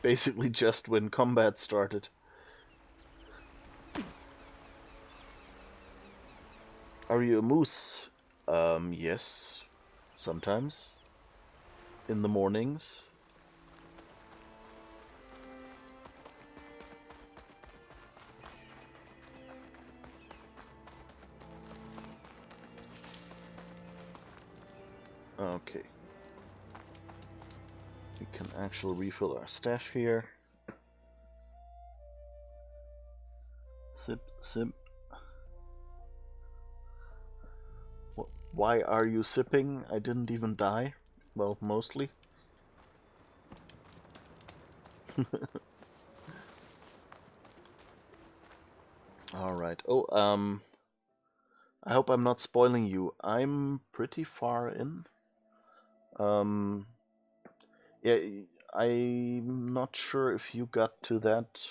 basically just when combat started. Are you a moose? Yes. Sometimes. In the mornings. Okay. We can actually refill our stash here. Sip, sip. Why are you sipping? I didn't even die. Well, mostly. Alright. Oh, I hope I'm not spoiling you. I'm pretty far in. Yeah, I'm not sure if you got to that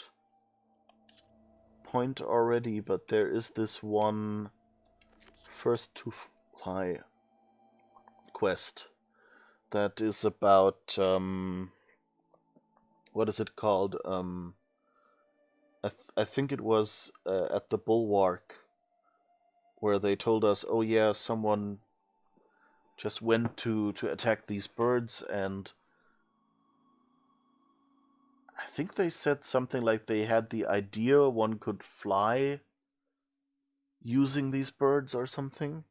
point already, but there is this one first to fly quest that is about what is it called? I think it was at the Bulwark where they told us, oh yeah, someone just went to attack these birds, and I think they said something like they had the idea one could fly using these birds or something.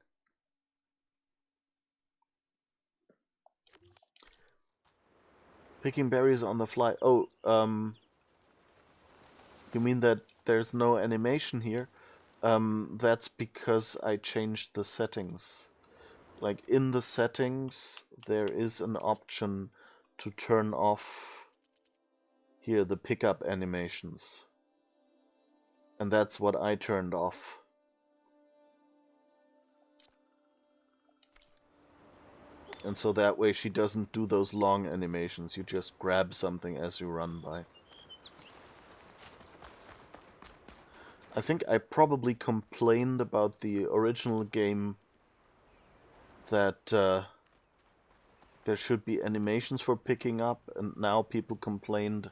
Picking berries on the fly. Oh, you mean that there's no animation here? That's because I changed the settings. Like, in the settings, there is an option to turn off here the pickup animations. And that's what I turned off. And so that way she doesn't do those long animations. You just grab something as you run by. I think I probably complained about the original game that there should be animations for picking up, and now people complained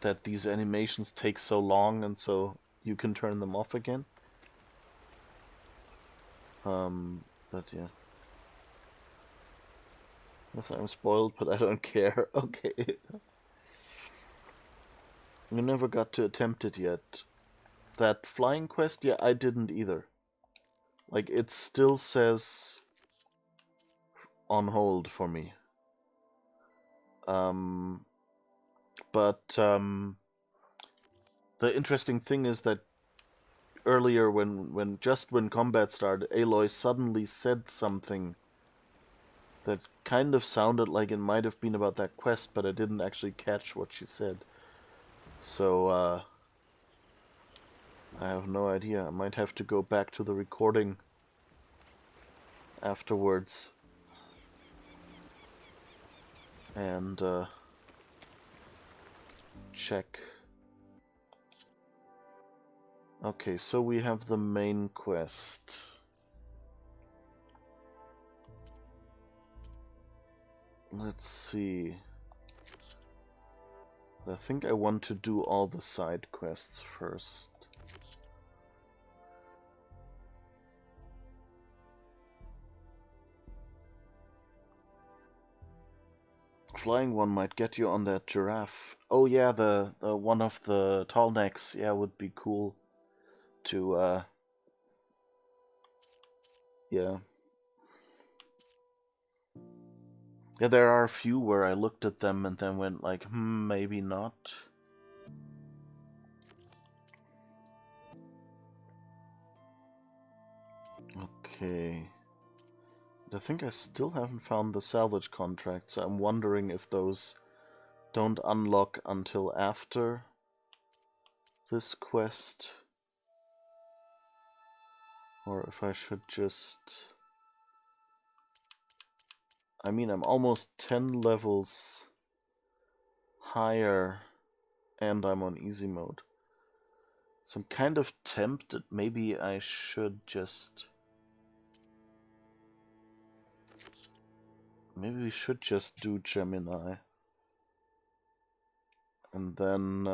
that these animations take so long, and so you can turn them off again. But yeah. Yes, I'm spoiled, but I don't care. Okay. You never got to attempt it yet. That flying quest, yeah, I didn't either. Like, it still says on hold for me. But the interesting thing is that earlier, when combat started, Aloy suddenly said something that kind of sounded like it might have been about that quest, but I didn't actually catch what she said. So, I have no idea. I might have to go back to the recording afterwards and check. Okay, so we have the main quest. Let's see. I think I want to do all the side quests first. Flying one might get you on that giraffe. Oh yeah, the one of the tall necks. Yeah, would be cool to yeah. Yeah, there are a few where I looked at them and then went like, maybe not. Okay. I think I still haven't found the salvage contract, so I'm wondering if those don't unlock until after this quest. Or if I should just... I mean, I'm almost 10 levels higher and I'm on easy mode. So I'm kind of tempted. Maybe I should just... Maybe we should just do Gemini. And then...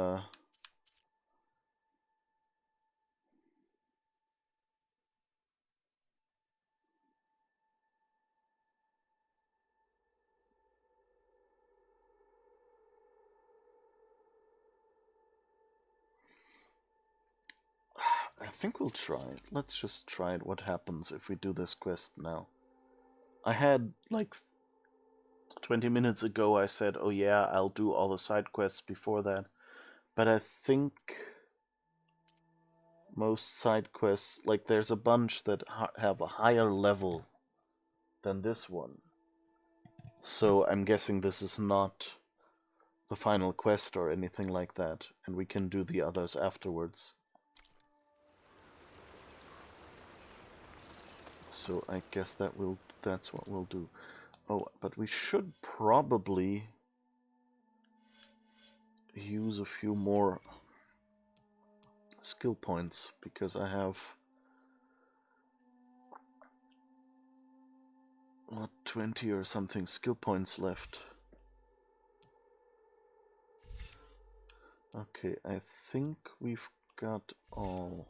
I think we'll try it. Let's just try it. What happens if we do this quest now? I had, like, 20 minutes ago I said, oh yeah, I'll do all the side quests before that. But I think most side quests, like, there's a bunch that have a higher level than this one. So I'm guessing this is not the final quest or anything like that, and we can do the others afterwards. So I guess that's what we'll do. Oh, but we should probably use a few more skill points, because I have 20 or something skill points left. Okay, I think we've got all.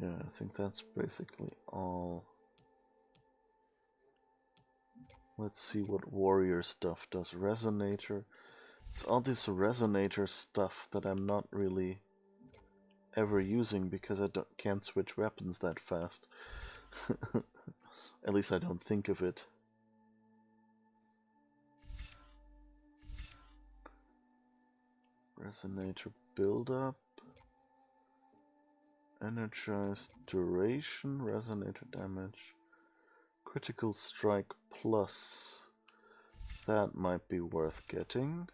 Yeah, I think that's basically all. Let's see what warrior stuff does. Resonator. It's all this resonator stuff that I'm not really ever using, because I can't switch weapons that fast. At least I don't think of it. Resonator build-up. Energized duration. Resonator damage. Critical strike plus. That might be worth getting.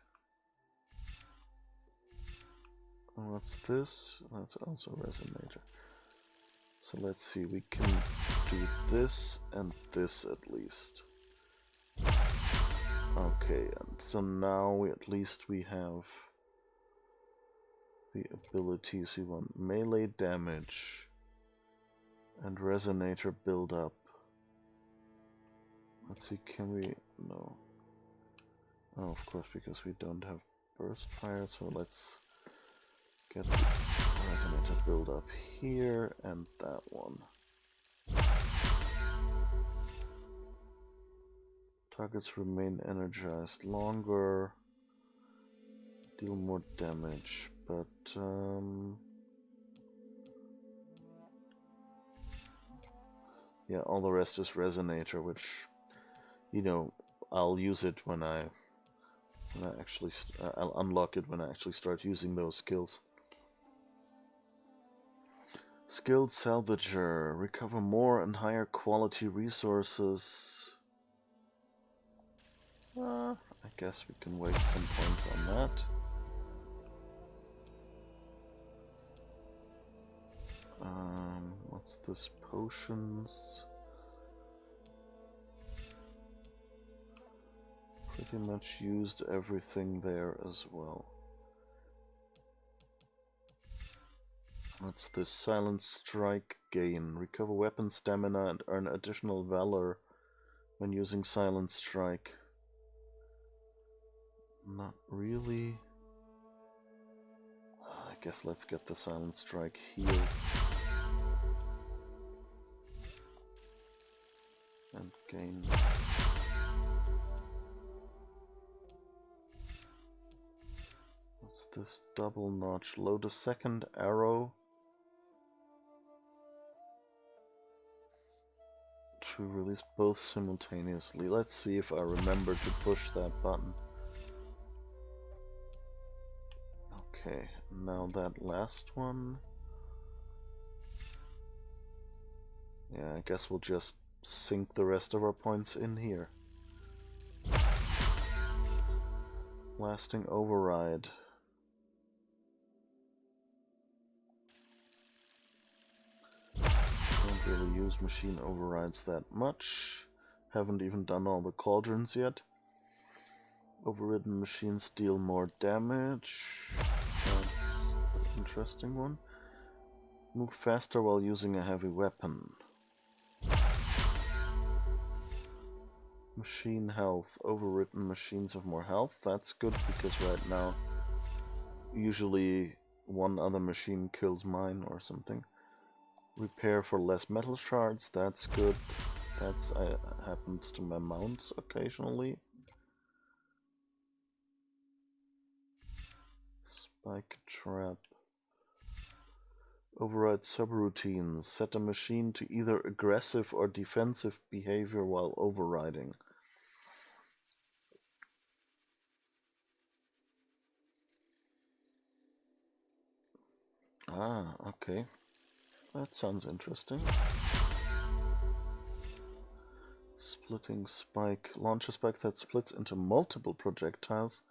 What's this? That's also resonator. So let's see, we can do this and this at least. Okay, and so now at least we have the abilities we want. Melee damage and resonator build up. Let's see, can we... no. Oh, of course, because we don't have burst fire, so let's get the resonator build up here and that one. Targets remain energized longer, deal more damage, but yeah, all the rest is resonator, which, you know, I'll use it when I actually I'll unlock it when I actually start using those skills. Skilled Salvager. Recover more and higher quality resources. I guess we can waste some points on that. What's this? Potions. Pretty much used everything there as well. What's this? Silent Strike gain. Recover weapon stamina and earn additional valor when using Silent Strike. Not really. I guess let's get the Silent Strike heal. And gain. What's this? Double notch. Load a second arrow to release both simultaneously. Let's see if I remember to push that button. Okay, now that last one. Yeah, I guess we'll just sink the rest of our points in here. Lasting override. Don't really use machine overrides that much. Haven't even done all the cauldrons yet. Overridden machines deal more damage. That's an interesting one. Move faster while using a heavy weapon. Machine health. Overridden machines have more health. That's good, because right now usually one other machine kills mine or something. Repair for less metal shards. That's good. That's happens to my mounts occasionally. Spike trap. Override subroutines. Set a machine to either aggressive or defensive behavior while overriding. Ah, okay. That sounds interesting. Splitting spike. Launch a spike that splits into multiple projectiles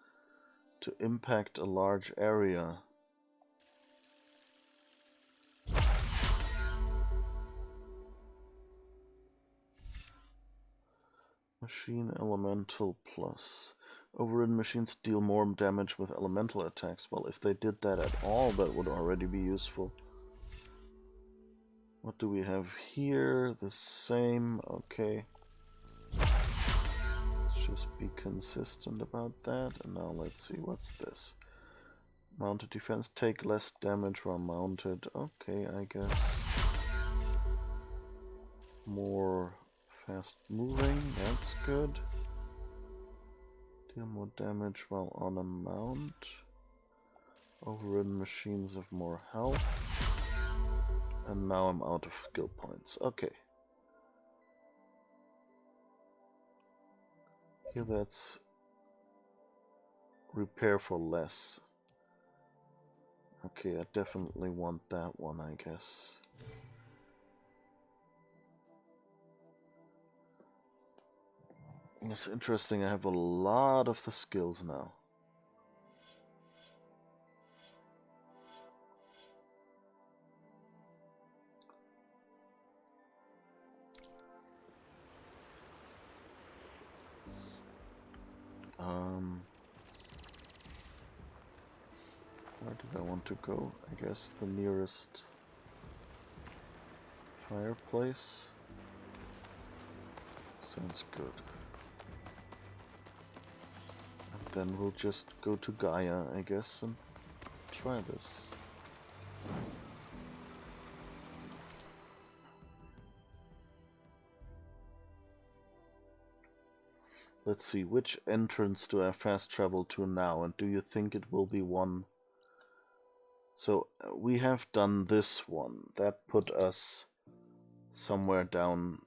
to impact a large area. Machine Elemental Plus. Overridden machines deal more damage with elemental attacks. Well, if they did that at all, that would already be useful. What do we have here? The same. Okay. Let's just be consistent about that. And now let's see, what's this? Mounted defense, take less damage while mounted. Okay, I guess. More fast moving, that's good. Deal more damage while on a mount. Overridden machines have more health. And now I'm out of skill points. Okay. Here that's repair for less. Okay, I definitely want that one, I guess. It's interesting, I have a lot of the skills now. Where did I want to go? I guess the nearest fireplace. Sounds good. And then we'll just go to Gaia, I guess, and try this. Let's see, which entrance do I fast travel to now, and do you think it will be one? So, we have done this one. That put us somewhere down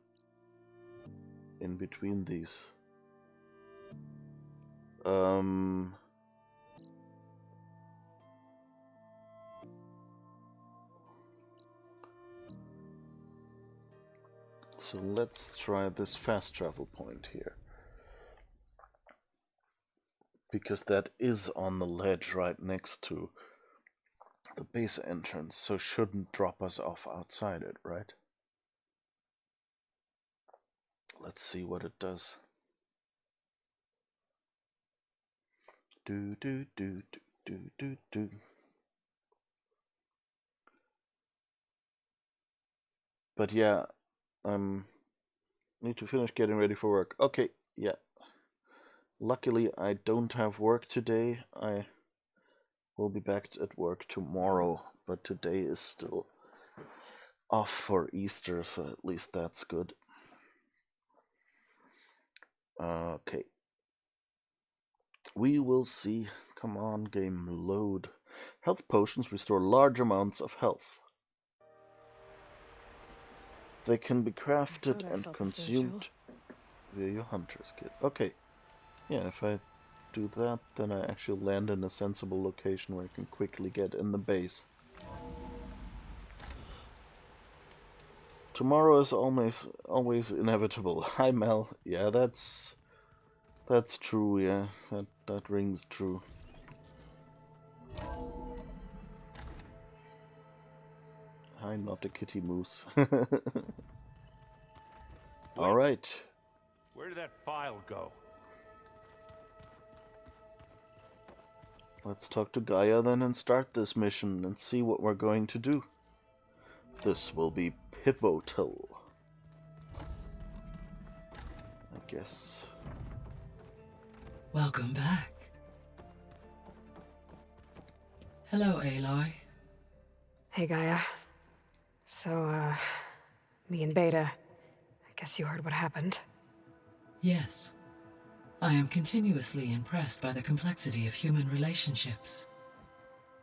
in between these. So let's try this fast travel point here. Because that is on the ledge right next to the base entrance, so shouldn't drop us off outside it, right? Let's see what it does. Do do do do do do do. But yeah, need to finish getting ready for work. Okay, yeah. Luckily, I don't have work today. I will be back at work tomorrow, but today is still off for Easter, so at least that's good. Okay. We will see. Come on, game, load. Health potions restore large amounts of health. They can be crafted and consumed via your hunter's kit. Okay. Yeah, if I do that, then I actually land in a sensible location where I can quickly get in the base. Tomorrow is always inevitable. Hi Mel. Yeah, that's true, yeah. That rings true. Hi, not a kitty moose. Alright. Where did that file go? Let's talk to Gaia then and start this mission and see what we're going to do. This will be pivotal, I guess. Welcome back. Hello, Aloy. Hey, Gaia. So, me and Beta, I guess you heard what happened. Yes. I am continuously impressed by the complexity of human relationships.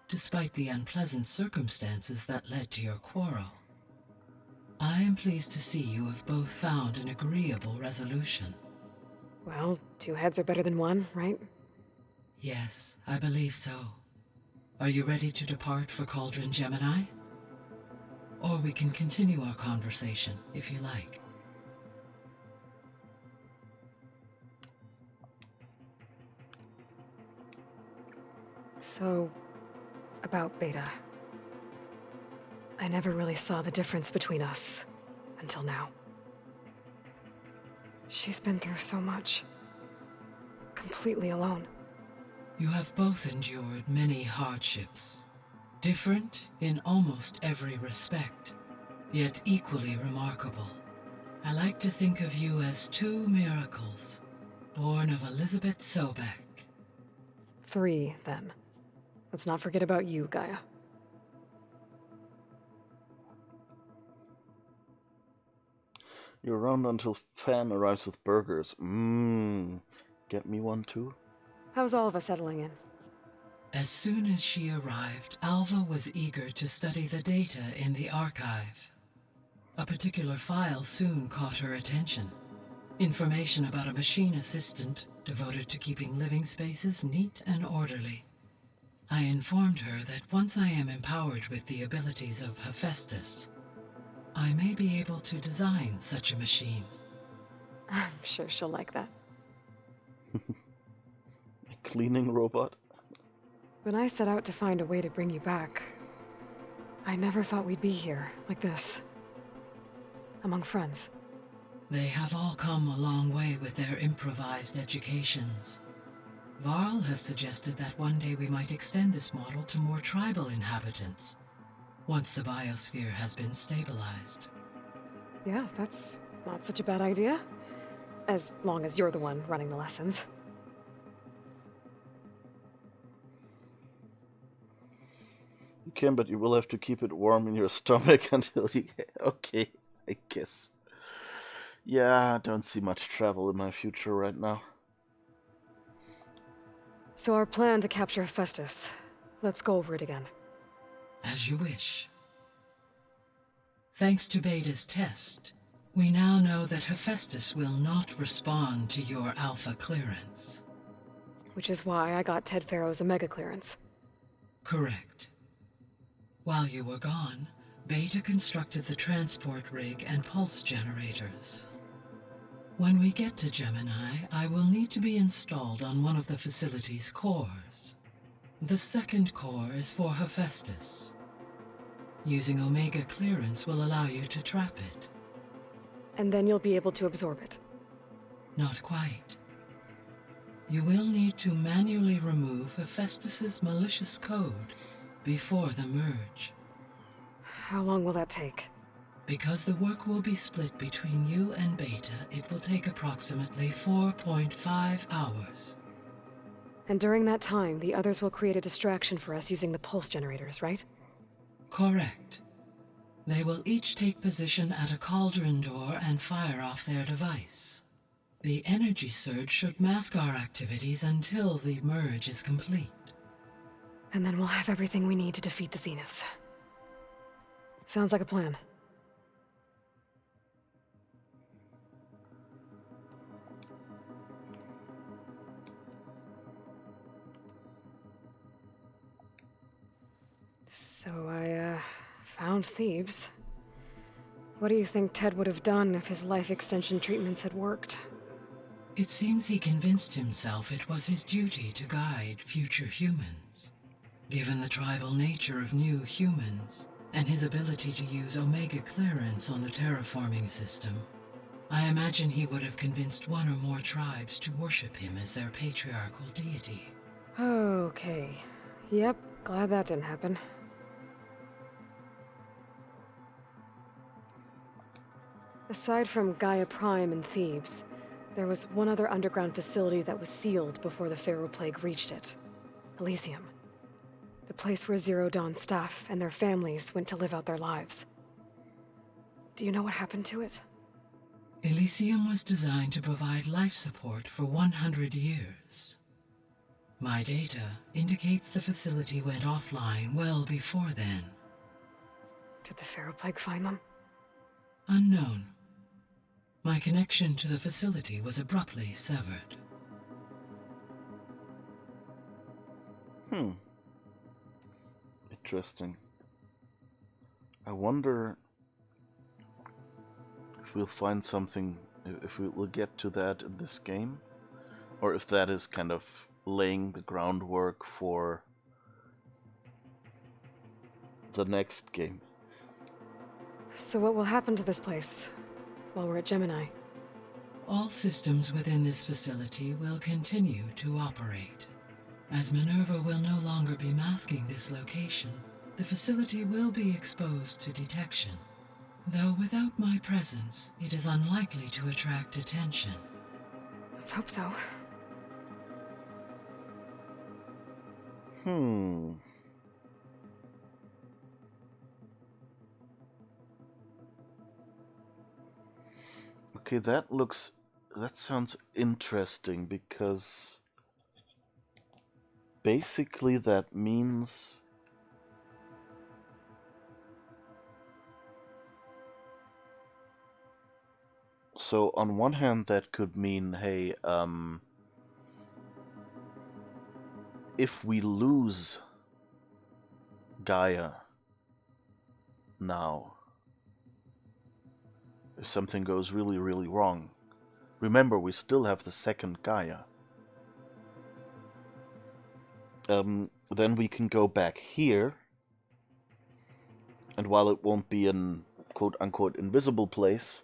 Despite the unpleasant circumstances that led to your quarrel, I am pleased to see you have both found an agreeable resolution. Well, two heads are better than one, right? Yes, I believe so. Are you ready to depart for Cauldron Gemini? Or we can continue our conversation, if you like. So, about Beta. I never really saw the difference between us, until now. She's been through so much. Completely alone. You have both endured many hardships. Different in almost every respect, yet equally remarkable. I like to think of you as two miracles, born of Elizabeth Sobek. 3, then. Let's not forget about you, Gaia. You're around until Fan arrives with burgers. Get me one too? How's Alva settling in? As soon as she arrived, Alva was eager to study the data in the archive. A particular file soon caught her attention. Information about a machine assistant devoted to keeping living spaces neat and orderly. I informed her that once I am empowered with the abilities of Hephaestus, I may be able to design such a machine. I'm sure she'll like that. A cleaning robot? When I set out to find a way to bring you back, I never thought we'd be here, like this. Among friends. They have all come a long way with their improvised educations. Varl has suggested that one day we might extend this model to more tribal inhabitants, once the biosphere has been stabilized. Yeah, that's not such a bad idea. As long as you're the one running the lessons. You can, but you will have to keep it warm in your stomach until you... Okay, I guess. Yeah, I don't see much travel in my future right now. So our plan to capture Hephaestus. Let's go over it again. As you wish. Thanks to Beta's test, we now know that Hephaestus will not respond to your alpha clearance. Which is why I got Ted Farrow's Omega clearance. Correct. While you were gone, Beta constructed the transport rig and pulse generators. When we get to Gemini, I will need to be installed on one of the facility's cores. The second core is for Hephaestus. Using Omega clearance will allow you to trap it. And then you'll be able to absorb it. Not quite. You will need to manually remove Hephaestus's malicious code before the merge. How long will that take? Because the work will be split between you and Beta, it will take approximately 4.5 hours. And during that time, the others will create a distraction for us using the pulse generators, right? Correct. They will each take position at a cauldron door and fire off their device. The energy surge should mask our activities until the merge is complete. And then we'll have everything we need to defeat the Zeniths. Sounds like a plan. So I, found Thebes. What do you think Ted would have done if his life extension treatments had worked? It seems he convinced himself it was his duty to guide future humans. Given the tribal nature of new humans, and his ability to use Omega clearance on the terraforming system, I imagine he would have convinced one or more tribes to worship him as their patriarchal deity. Okay. Yep, glad that didn't happen. Aside from Gaia Prime and Thebes, there was one other underground facility that was sealed before the Pharaoh Plague reached it. Elysium. The place where Zero Dawn staff and their families went to live out their lives. Do you know what happened to it? Elysium was designed to provide life support for 100 years. My data indicates the facility went offline well before then. Did the Pharaoh Plague find them? Unknown. My connection to the facility was abruptly severed. Interesting. I wonder if we'll find something, if we will get to that in this game, or if that is kind of laying the groundwork for the next game. So what will happen to this place while we're at Gemini? All systems within this facility will continue to operate. As Minerva will no longer be masking this location, the facility will be exposed to detection. Though without my presence, it is unlikely to attract attention. Let's hope so. Okay, that sounds interesting, because basically that means so on one hand that could mean, hey, if we lose Gaia now, if something goes really, really wrong, remember we still have the second Gaia. Then we can go back here, and while it won't be an quote-unquote invisible place,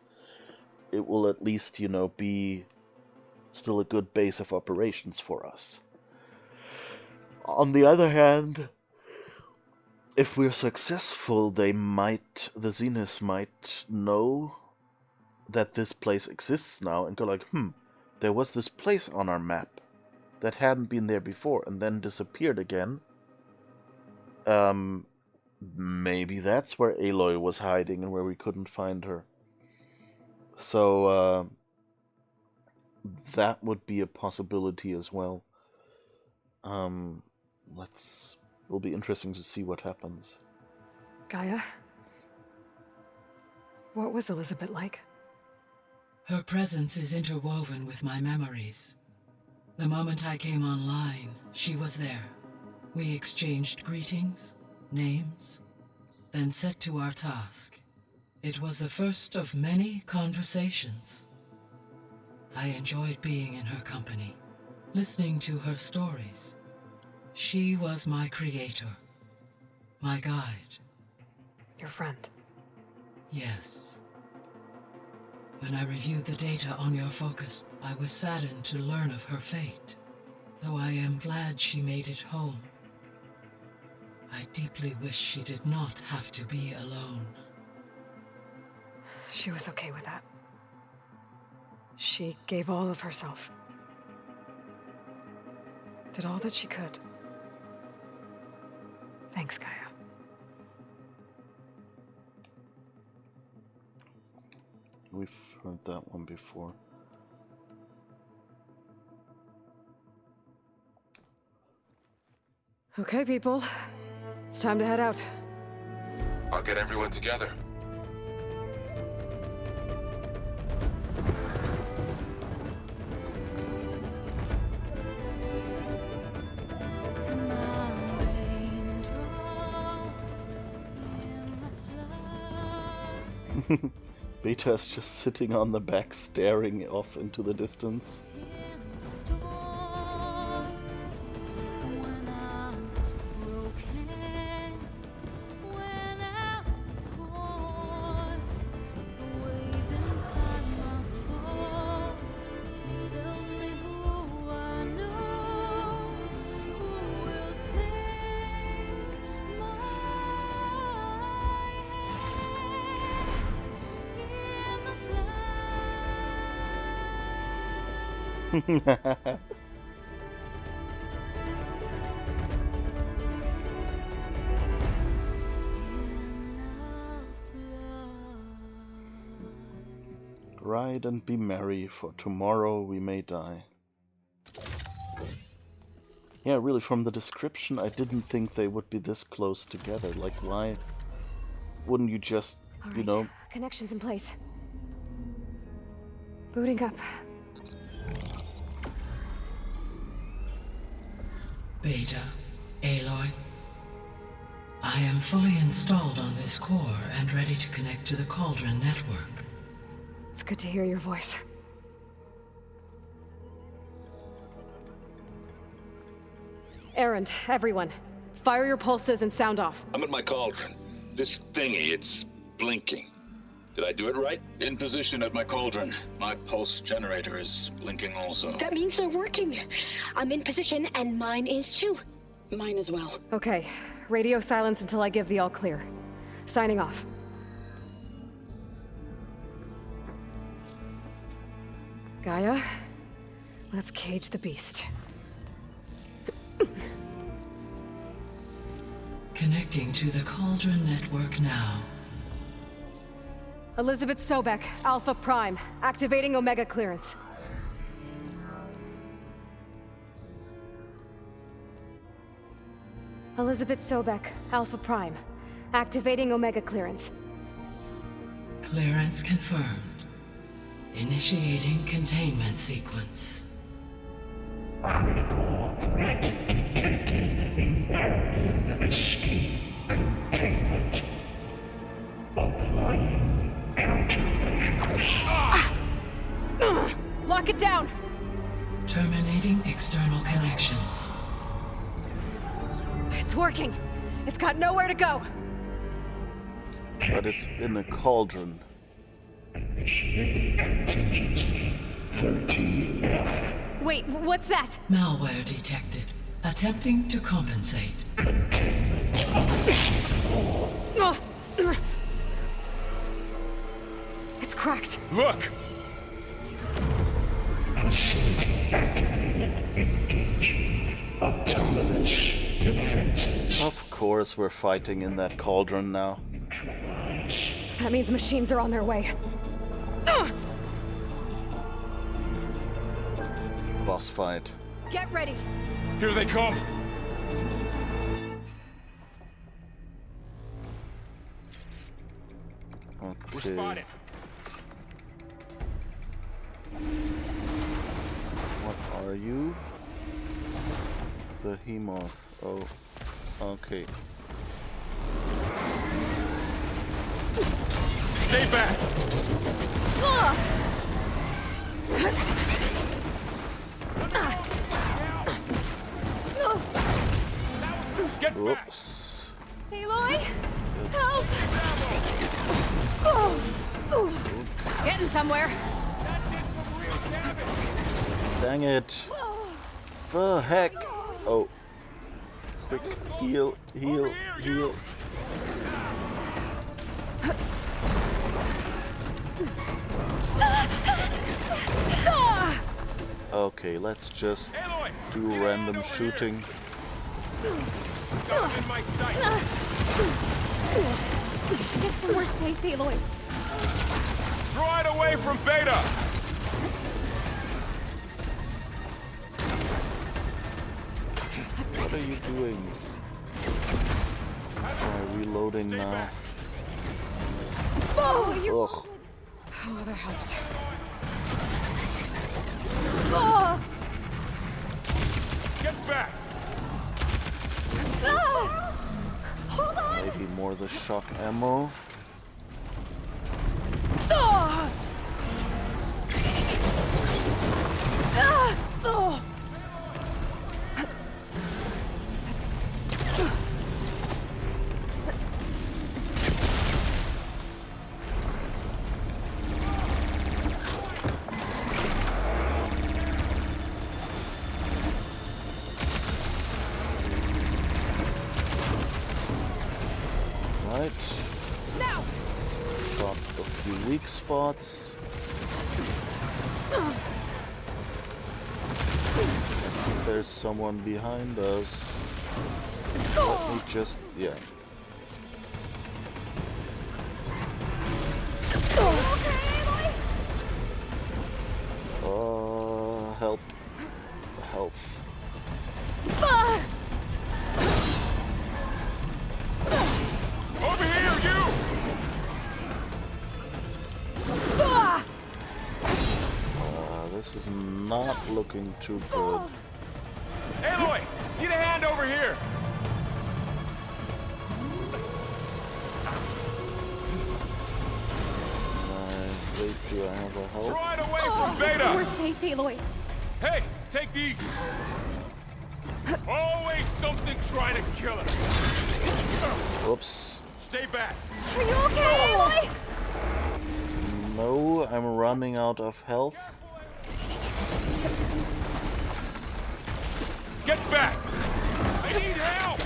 it will at least, you know, be still a good base of operations for us. On the other hand, if we're successful, the Zenith might know that this place exists now and go like, there was this place on our map that hadn't been there before and then disappeared again. Maybe that's where Aloy was hiding and where we couldn't find her. So, that would be a possibility as well. It'll be interesting to see what happens. Gaia? What was Elizabeth like? Her presence is interwoven with my memories. The moment I came online, she was there. We exchanged greetings, names, then set to our task. It was the first of many conversations. I enjoyed being in her company, listening to her stories. She was my creator, my guide. Your friend? Yes. When I reviewed the data on your focus, I was saddened to learn of her fate, though I am glad she made it home. I deeply wish she did not have to be alone. She was okay with that. She gave all of herself. Did all that she could. Thanks, Gaia. We've heard that one before. Okay, people. It's time to head out. I'll get everyone together. Beta's just sitting on the back, staring off into the distance. Ride and be merry, for tomorrow we may die. Yeah, really, from the description, I didn't think they would be this close together. Like, why wouldn't you just, All you right. know... Connections in place. Booting up. Beta, Aloy. I am fully installed on this core and ready to connect to the Cauldron network. It's good to hear your voice. Errand, everyone. Fire your pulses and sound off. I'm at my cauldron. This thingy, it's blinking. Did I do it right? In position at my cauldron. My pulse generator is blinking also. That means they're working. I'm in position, and mine is too. Mine as well. Okay, radio silence until I give the all clear. Signing off. Gaia, let's cage the beast. Connecting to the Cauldron network now. Elizabeth Sobek, Alpha Prime, activating Omega clearance. Elizabeth Sobek, Alpha Prime, activating Omega clearance. Clearance confirmed. Initiating containment sequence. Critical threat detected. Imperative escape containment. Applying countermeasures. Lock it down! Terminating external connections. It's working. It's got nowhere to go. But it's in a cauldron. Initiating contingency 13F. Wait, what's that? Malware detected. Attempting to compensate. It's cracked. Look! Facility activated. Engaging autonomous defenses. Of course we're fighting in that cauldron now. That means machines are on their way. Boss fight. Get ready. Here they come! We're Okay. spotted. What are you? Behemoth. Oh. Okay. Stay back! Get back! Whoops. Aloy! Help! Oh. Getting somewhere. Dang it. The heck? Oh. Quick heal, heal, heal. Okay, let's just do random shooting. In my sight. We should get somewhere safe, Aloy. Draw it away from Beta! What are you doing? Try reloading now. Oh, you're... Ugh. Oh, that helps. Get back! Hold on! Maybe more the shock ammo. Shot a few weak spots. I think there's someone behind us. Let me just... yeah. Help. Health. Over here, you! This is not looking too good. Aloy, need a hand over here! Wait, do I have a health? Draw it away from Beta! We're safe, Aloy. Hey, take these! Always something trying to kill us! Whoops. Stay back! Are you okay, Aloy? No, I'm running out of health. Get back! I need help!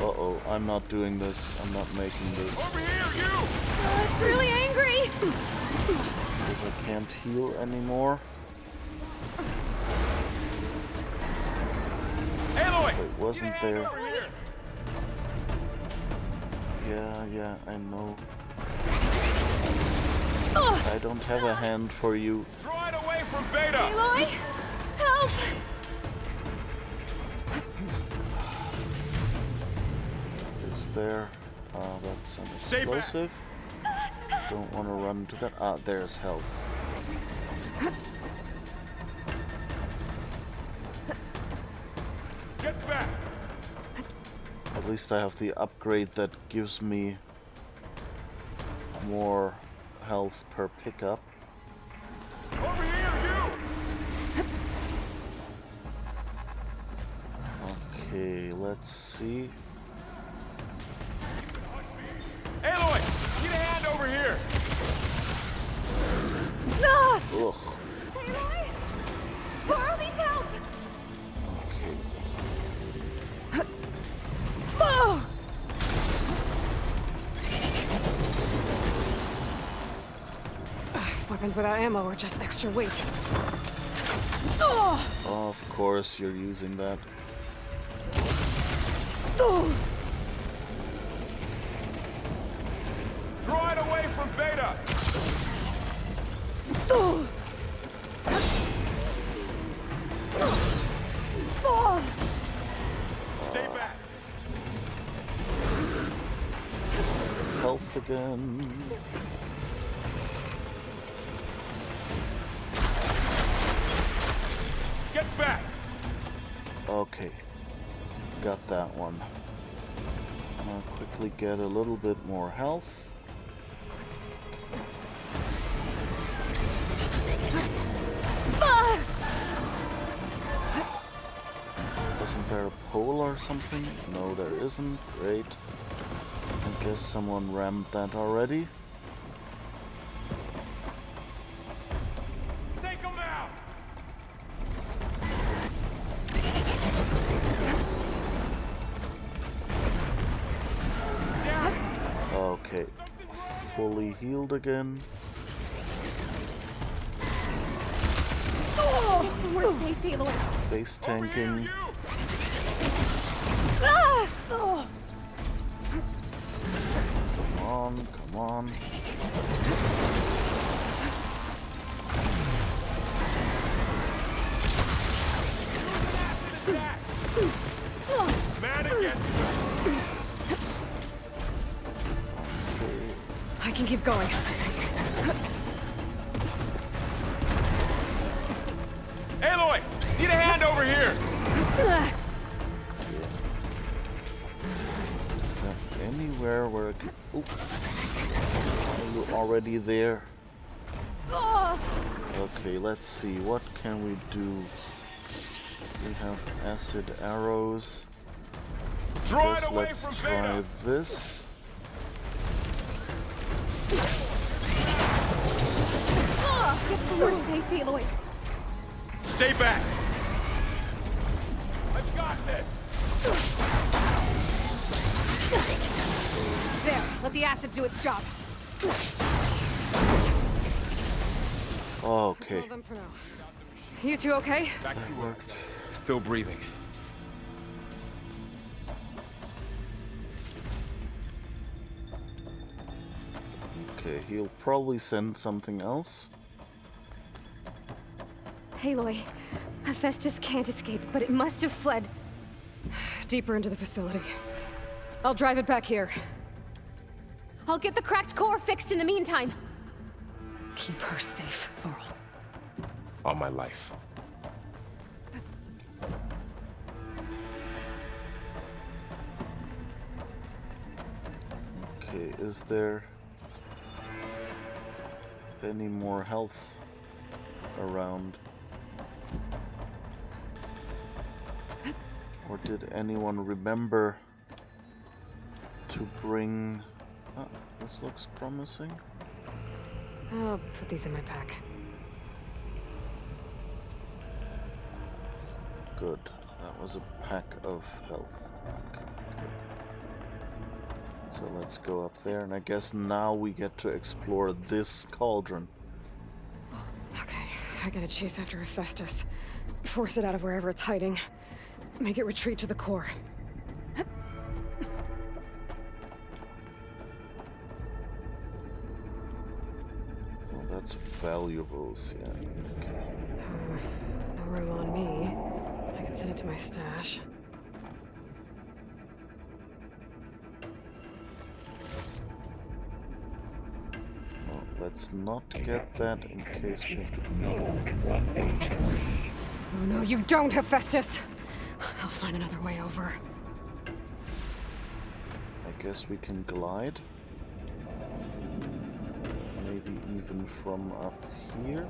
Uh-oh, I'm not doing this. I'm not making this. Over here, you! It's really angry! Because I can't heal anymore. Aloy! Wait, wasn't there? Over here. Yeah, I know. I don't have a hand for you. Draw it away from Beta! Aloy! Help! Is there? That's an Stay back. explosive. Don't want to run into that. Ah, there's health. Get back! At least I have the upgrade that gives me more health per pickup. Over here, you! Okay, let's see. Aloy! Get a hand over here! Ah! Ugh. Aloy! Borrow these help! Okay. Oh! Weapons without ammo are just extra weight. Oh! Of course you're using that. Oh! Draw it away from Beta! Oh! Oh! Stay back! Health again. Get back! Okay. Got that one. I'll quickly get a little bit more health. Ah! Wasn't there a pole or something? No, there isn't. Great. I guess someone rammed that already. Take him out! Okay. Fully healed again. Oh! We're safe, Aloy. Face tanking. Ah! Oh! Come on, come on. Man against them! I can keep going. Aloy! Need a hand over here! Is there anywhere where I could... Oop. Are you already there? Oh! Okay, let's see. What can we do? We have acid arrows. Draw Guess it away let's from try Beta! this. We're safe, Aloy. Stay back! I've got this! There, let the acid do its job. Okay. Hold them for now. You two okay? Back to work. Worked. Still breathing. Okay, he'll probably send something else. Aloy, Hephaestus can't escape, but it must have fled deeper into the facility. I'll drive it back here. I'll get the cracked core fixed in the meantime. Keep her safe, Laurel. All my life. Okay, is there any more health around? Or did anyone remember to bring... Ah, this looks promising. I'll put these in my pack. Good. That was a pack of health. Okay, good. So let's go up there, and I guess now we get to explore this cauldron. Okay, I gotta chase after Hephaestus. Force it out of wherever it's hiding. Make it retreat to the core. Oh, that's valuables, yeah. Okay. No room on me. I can send it to my stash. Well, let's not get that in case we have to... Oh no, you don't, Hephaestus! I'll find another way over. I guess we can glide. Maybe even from up here.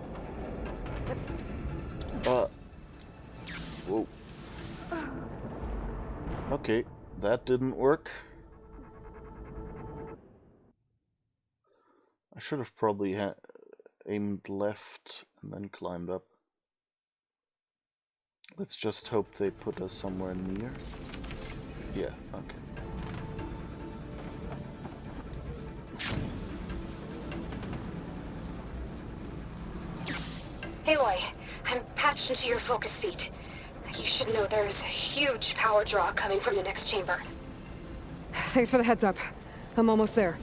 Whoa. Okay, that didn't work. I should have probably aimed left and then climbed up. Let's just hope they put us somewhere near. Yeah, okay. Aloy, I'm patched into your focus feed. You should know there's a huge power draw coming from the next chamber. Thanks for the heads up. I'm almost there.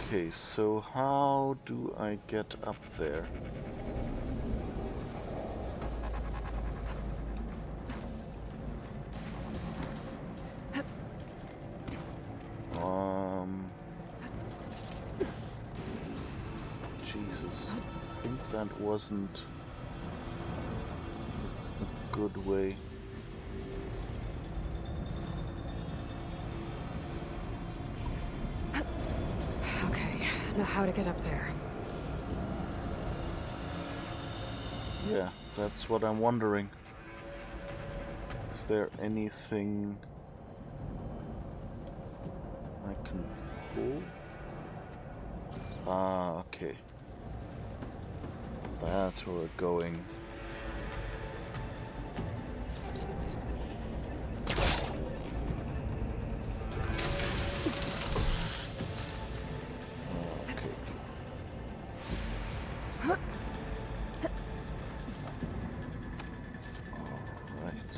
Okay, so how do I get up there? Jesus, I think that wasn't a good way. Okay, now how to get up there. Yeah, that's what I'm wondering. Is there anything I can pull? Ah, okay. That's where we're going. Okay. Alright.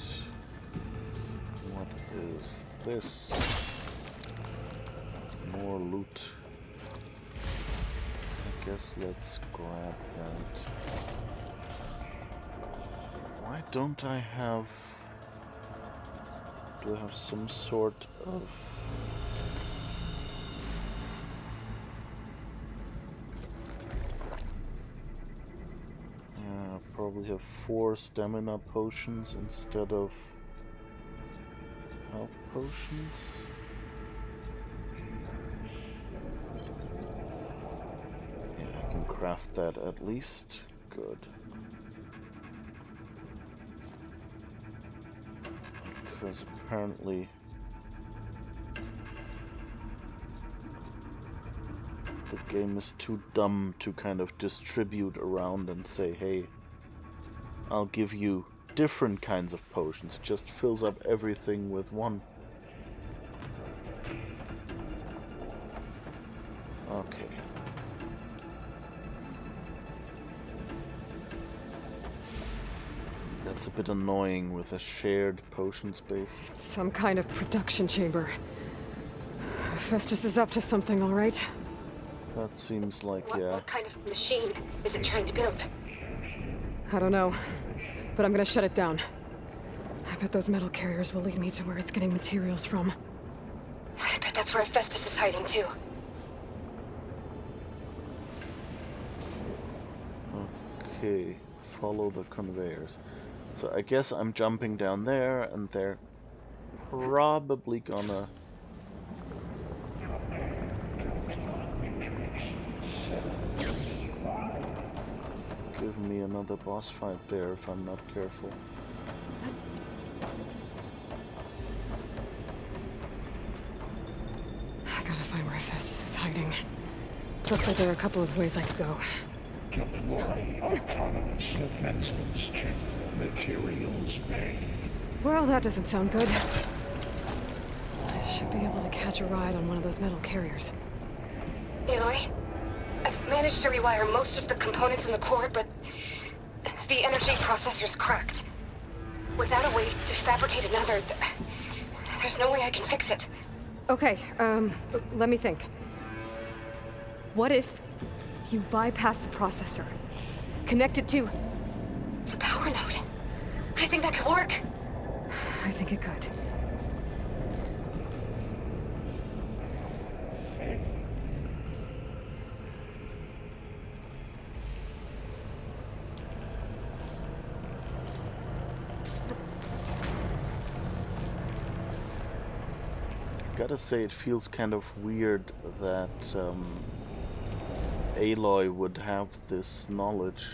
What is this? More loot. I guess let's grab that. Why don't I have... Do I have some sort of... Yeah, probably have 4 stamina potions instead of health potions. Craft that at least. Good. Because apparently the game is too dumb to kind of distribute around and say, hey, I'll give you different kinds of potions. Just fills up everything with one. Okay. That's a bit annoying with a shared potion space. It's some kind of production chamber. Festus is up to something, all right? That seems like, What kind of machine is it trying to build? I don't know, but I'm gonna shut it down. I bet those metal carriers will lead me to where it's getting materials from. I bet that's where Festus is hiding too. Okay, follow the conveyors. So I guess I'm jumping down there, and they're probably gonna... give me another boss fight there if I'm not careful. place is hiding. Looks like there are a couple of ways I could go. Deploy autonomous defenses to materials bay. Well, that doesn't sound good. I should be able to catch a ride on one of those metal carriers. Aloy, I've managed to rewire most of the components in the core, but the energy processor's cracked. Without a way to fabricate another, there's no way I can fix it. Okay, let me think. What if you bypass the processor? Connect it to the power node. I think that could work. I think it could. Gotta say, it feels kind of weird that Aloy would have this knowledge.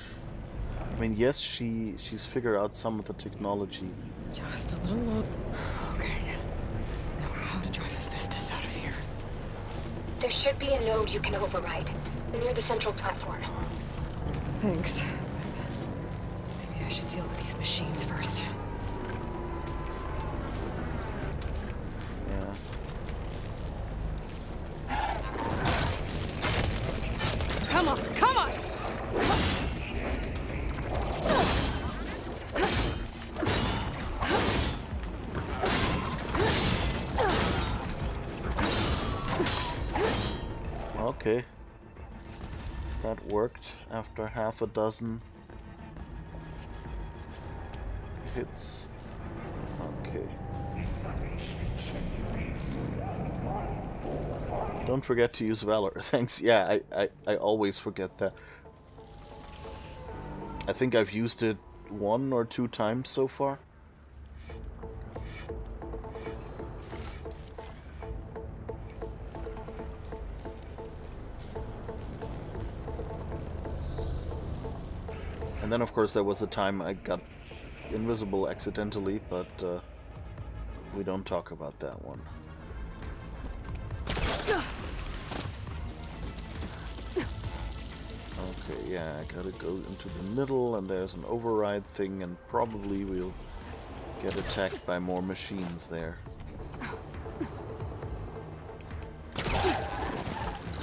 I mean, yes, she's figured out some of the technology. Just a little low. Okay. Now how to drive Hephaestus out of here? There should be a node you can override, near the central platform. Thanks. Maybe I should deal with these machines first. Yeah. Come on, come on! Okay. That worked after half a dozen hits. Okay. Don't forget to use Valor. Thanks. Yeah, I always forget that. I think I've used it 1 or 2 times so far. And then of course there was a time I got invisible accidentally, but we don't talk about that one. Okay, yeah, I gotta go into the middle, and there's an override thing, and probably we'll get attacked by more machines there.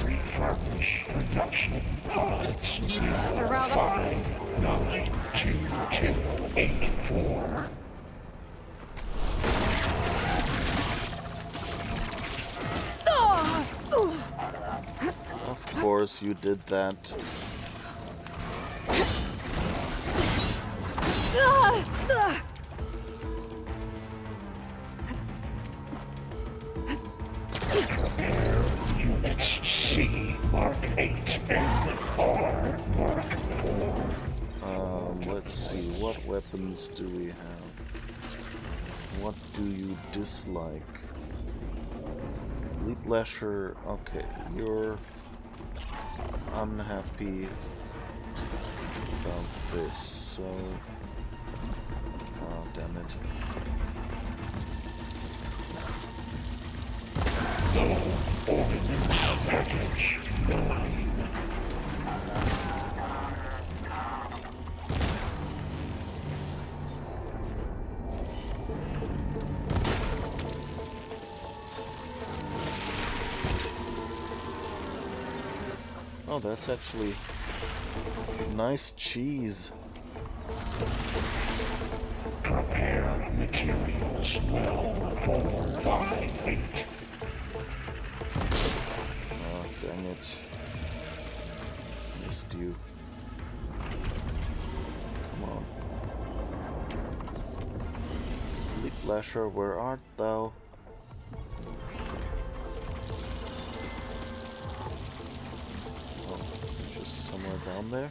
Refurbish production pods 05922284. Of course you did that. Units C Mark 8 and R Mark 4. Let's see, what weapons do we have? What do you dislike? Leap Lasher, okay, you're unhappy about this, so... Oh, damn it. No ordnance package 9. Oh, that's actually nice cheese. Prepare materials well 458. Oh, dang it. Missed you. Come on. Leap Lasher, where art thou? Down there?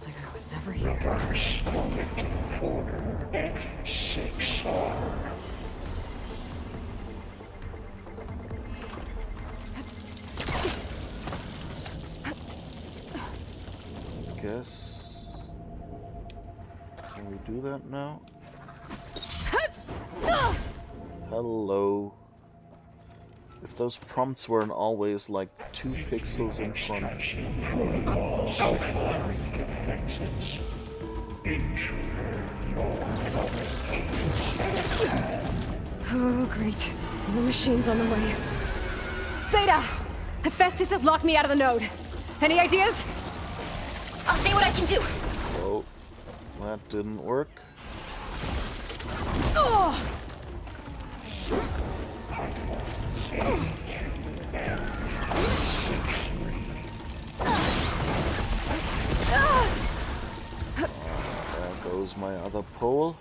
Like I was never here. Reverse collective order F6R. Guess. Can we do that now? Hello. If those prompts weren't always like 2 pixels in front. Protocols offline defenses. Intruder, Oh, great. The machine's on the way. Beta! Hephaestus has locked me out of the node. Any ideas? I'll see what I can do. Oh, that didn't work. Oh! There goes my other pole.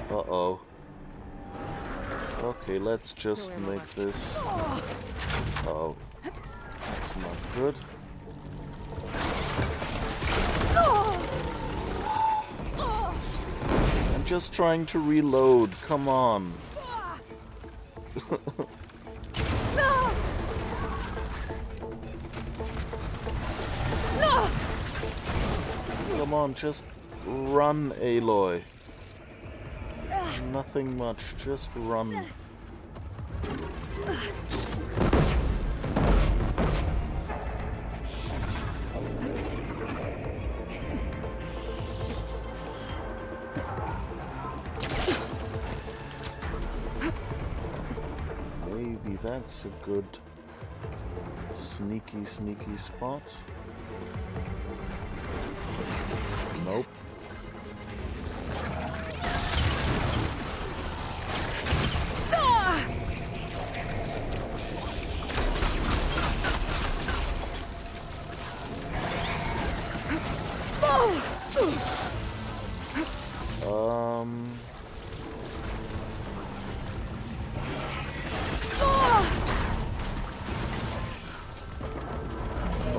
Uh-oh. Okay, let's just make this... Oh. That's not good. I'm just trying to reload, come on. Come on, just run, Aloy. Nothing much, just run. Maybe that's a good sneaky spot. Nope.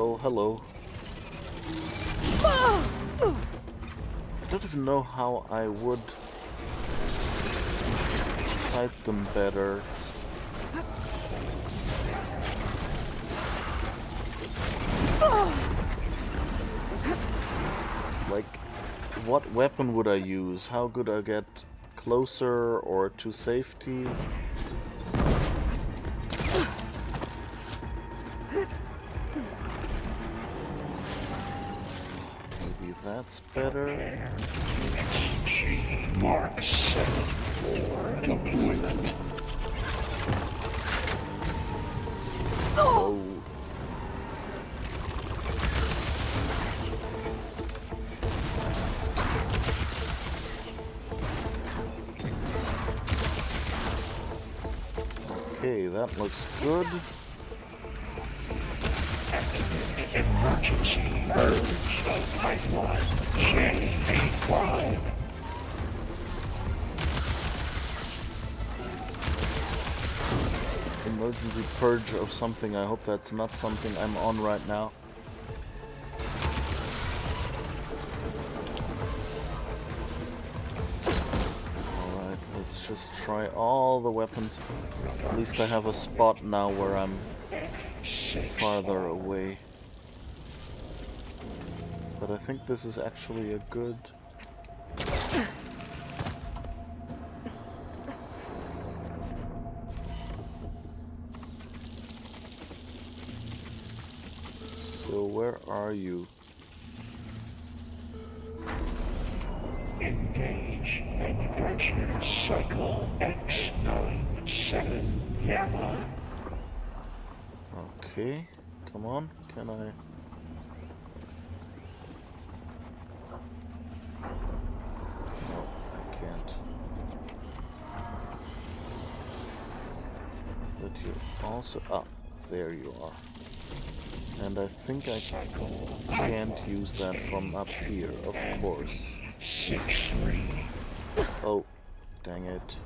Oh, hello. I don't even know how I would fight them better. Like, what weapon would I use? How could I get closer or to safety? Maybe that's better. Mark 7 for deployment. Oh. Okay, that looks good. Emergency urge of pipeline J85. Emergency purge of something. I hope that's not something I'm on right now. Alright, let's just try all the weapons. At least I have a spot now where I'm farther away. But I think this is actually a good... So where are you? Engage manufacturer cycle X97 Gamma. Okay, come on, can I... No, I can't. But you also... Ah, there you are. And I think I can't use that from up here, of course. 6-3. Oh, dang it.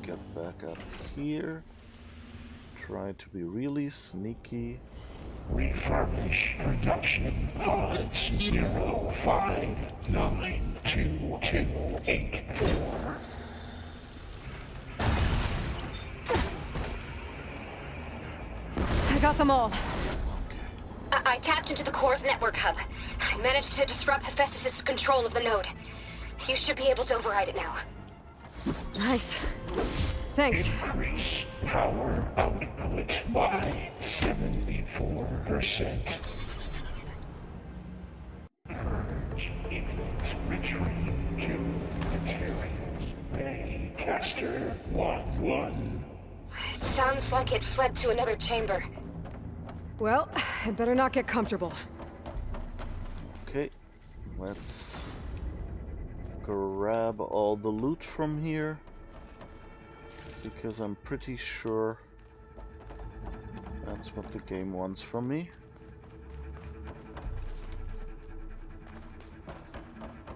Get back up here. Try to be really sneaky. Refurbish production pods 05928284. I got them all. Okay. I tapped into the core's network hub. I managed to disrupt Hephaestus' control of the node. You should be able to override it now. Nice. Thanks. Increase power output by 74%. Purge equals retrieve to materials. Bay Caster 1-1. It sounds like it fled to another chamber. Well, I better not get comfortable. Okay, let's grab all the loot from here, because I'm pretty sure that's what the game wants from me.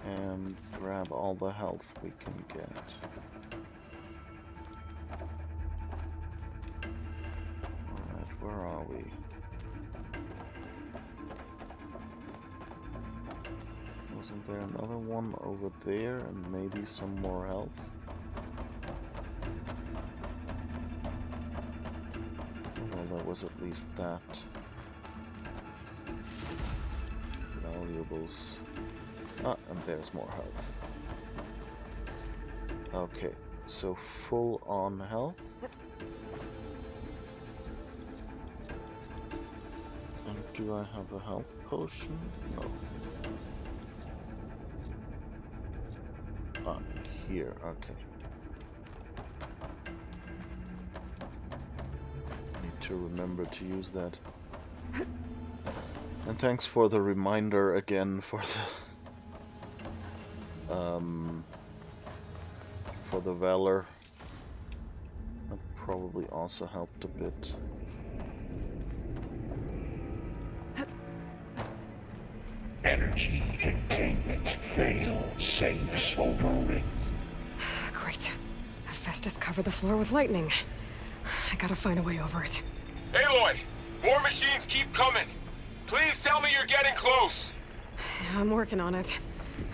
And grab all the health we can get. Alright, where are we? Wasn't there another one over there and maybe some more health? Well, there was at least that. Valuables. Ah, and there's more health. Okay, so full on health. And do I have a health potion? No. Ah, here, okay. Need to remember to use that. And thanks for the reminder again for the Valor. That probably also helped a bit. Energy containment fail. Safes overridden. Great. Hephaestus covered the floor with lightning. I gotta find a way over it. Aloy! More machines keep coming! Please tell me you're getting close! Yeah, I'm working on it.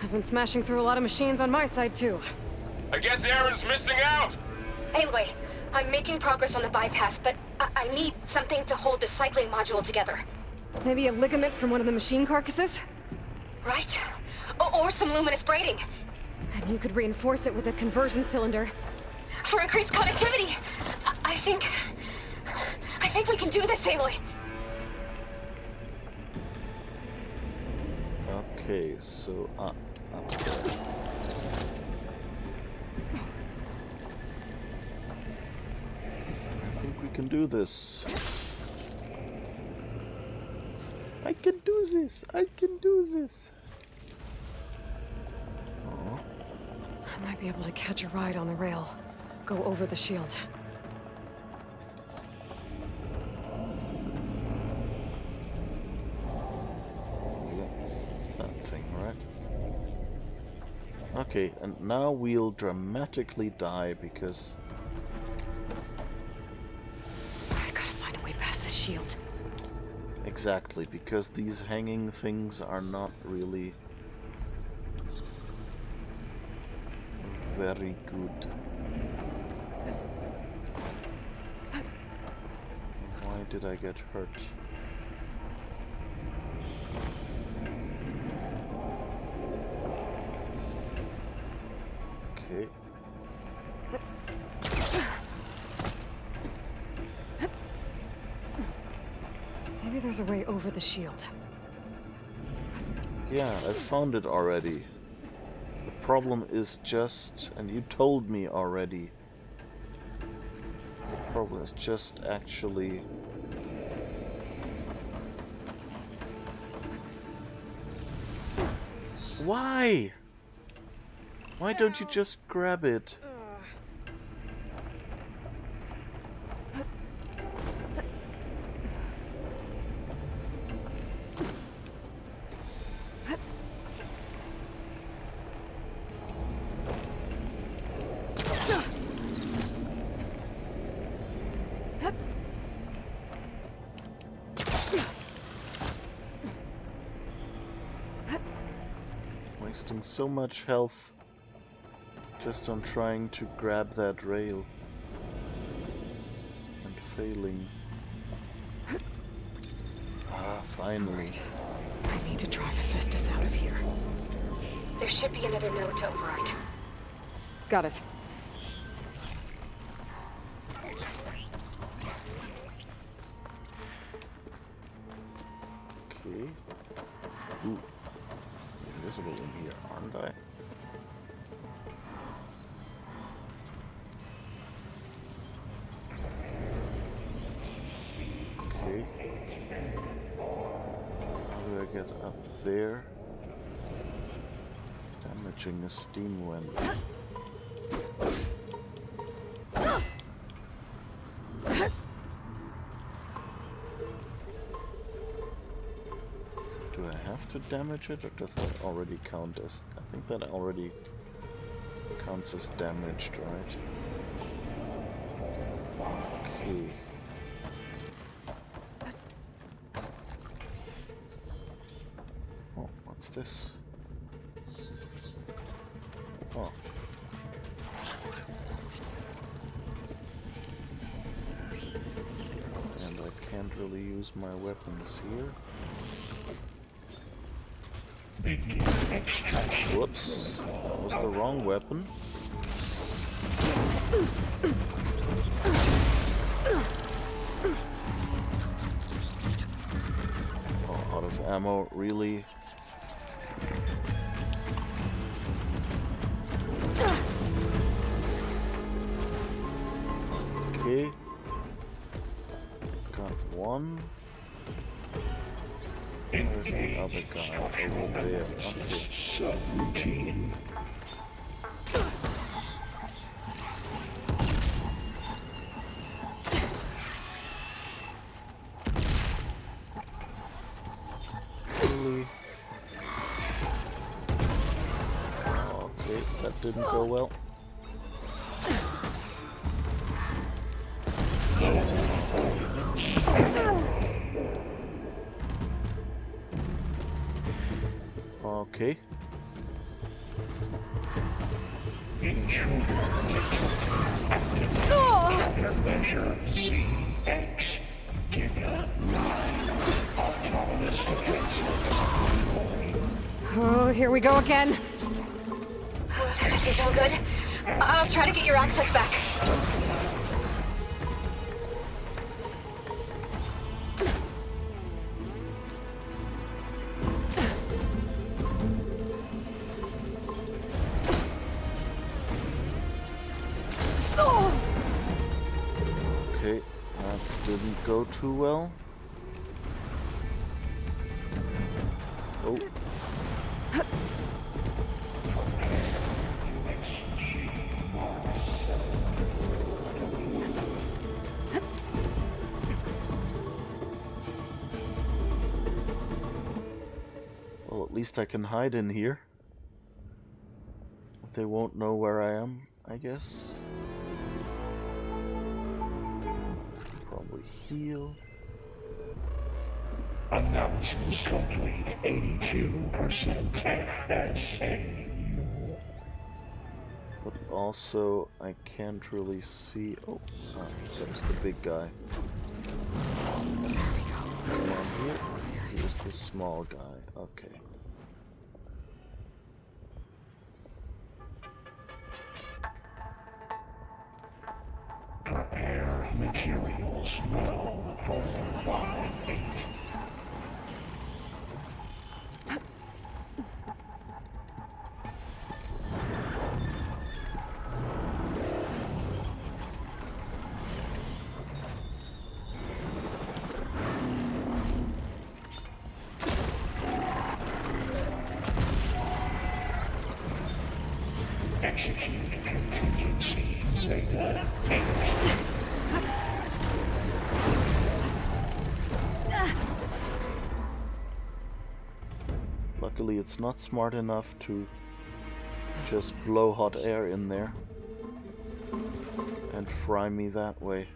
I've been smashing through a lot of machines on my side, too. I guess Aaron's missing out! Anyway, I'm making progress on the bypass, but I need something to hold the cycling module together. Maybe a ligament from one of the machine carcasses? Right? Or some luminous braiding. And you could reinforce it with a conversion cylinder. For increased connectivity! I think we can do this, Aloy! Okay, so okay. I think we can do this. I can do this! I can do this! Oh. I might be able to catch a ride on the rail. Go over the shield. That thing, right? Okay, and now we'll dramatically die because... I've gotta find a way past this shield. Exactly, because these hanging things are not really very good. Why did I get hurt? Okay. Maybe there's a way over the shield. Yeah, I found it already. The problem is just, and you told me already, the problem is just actually... Why? Why don't you just grab it? Wasting so much health just on trying to grab that rail and failing. Ah, fuck. Finally. Right. I need to drive Hephaestus out of here. There should be another node to override. Got it. Okay. Ooh. Invisible in here, aren't I? Okay. How do I get up there? Damaging a steam vent. Do I have to damage it, or does that already count as... I think that already counts as damaged, right? Okay. Oh, what's this? Oh. And I can't really use my weapons here. Whoops, that was the wrong weapon. Oh, out of ammo, really? Okay. Got one. Where's the other guy? Over there. Okay. Subroutine. Really? Okay, that didn't go well. Okay. Measure CX. Giga 9. Autonomous defense. Oh, here we go again. Oh, that doesn't sound good. I'll try to get your access back. Okay, that didn't go too well. Oh. Well, at least I can hide in here. They won't know where I am, I guess. Probably heal. Analysis complete. 82% FSAU. But also, I can't really see... Oh, there's the big guy. Come on here. Here's the small guy. Okay. Prepare materials well for flight. Execute contingency Zeta 8. Luckily, it's not smart enough to just blow hot air in there and fry me that way.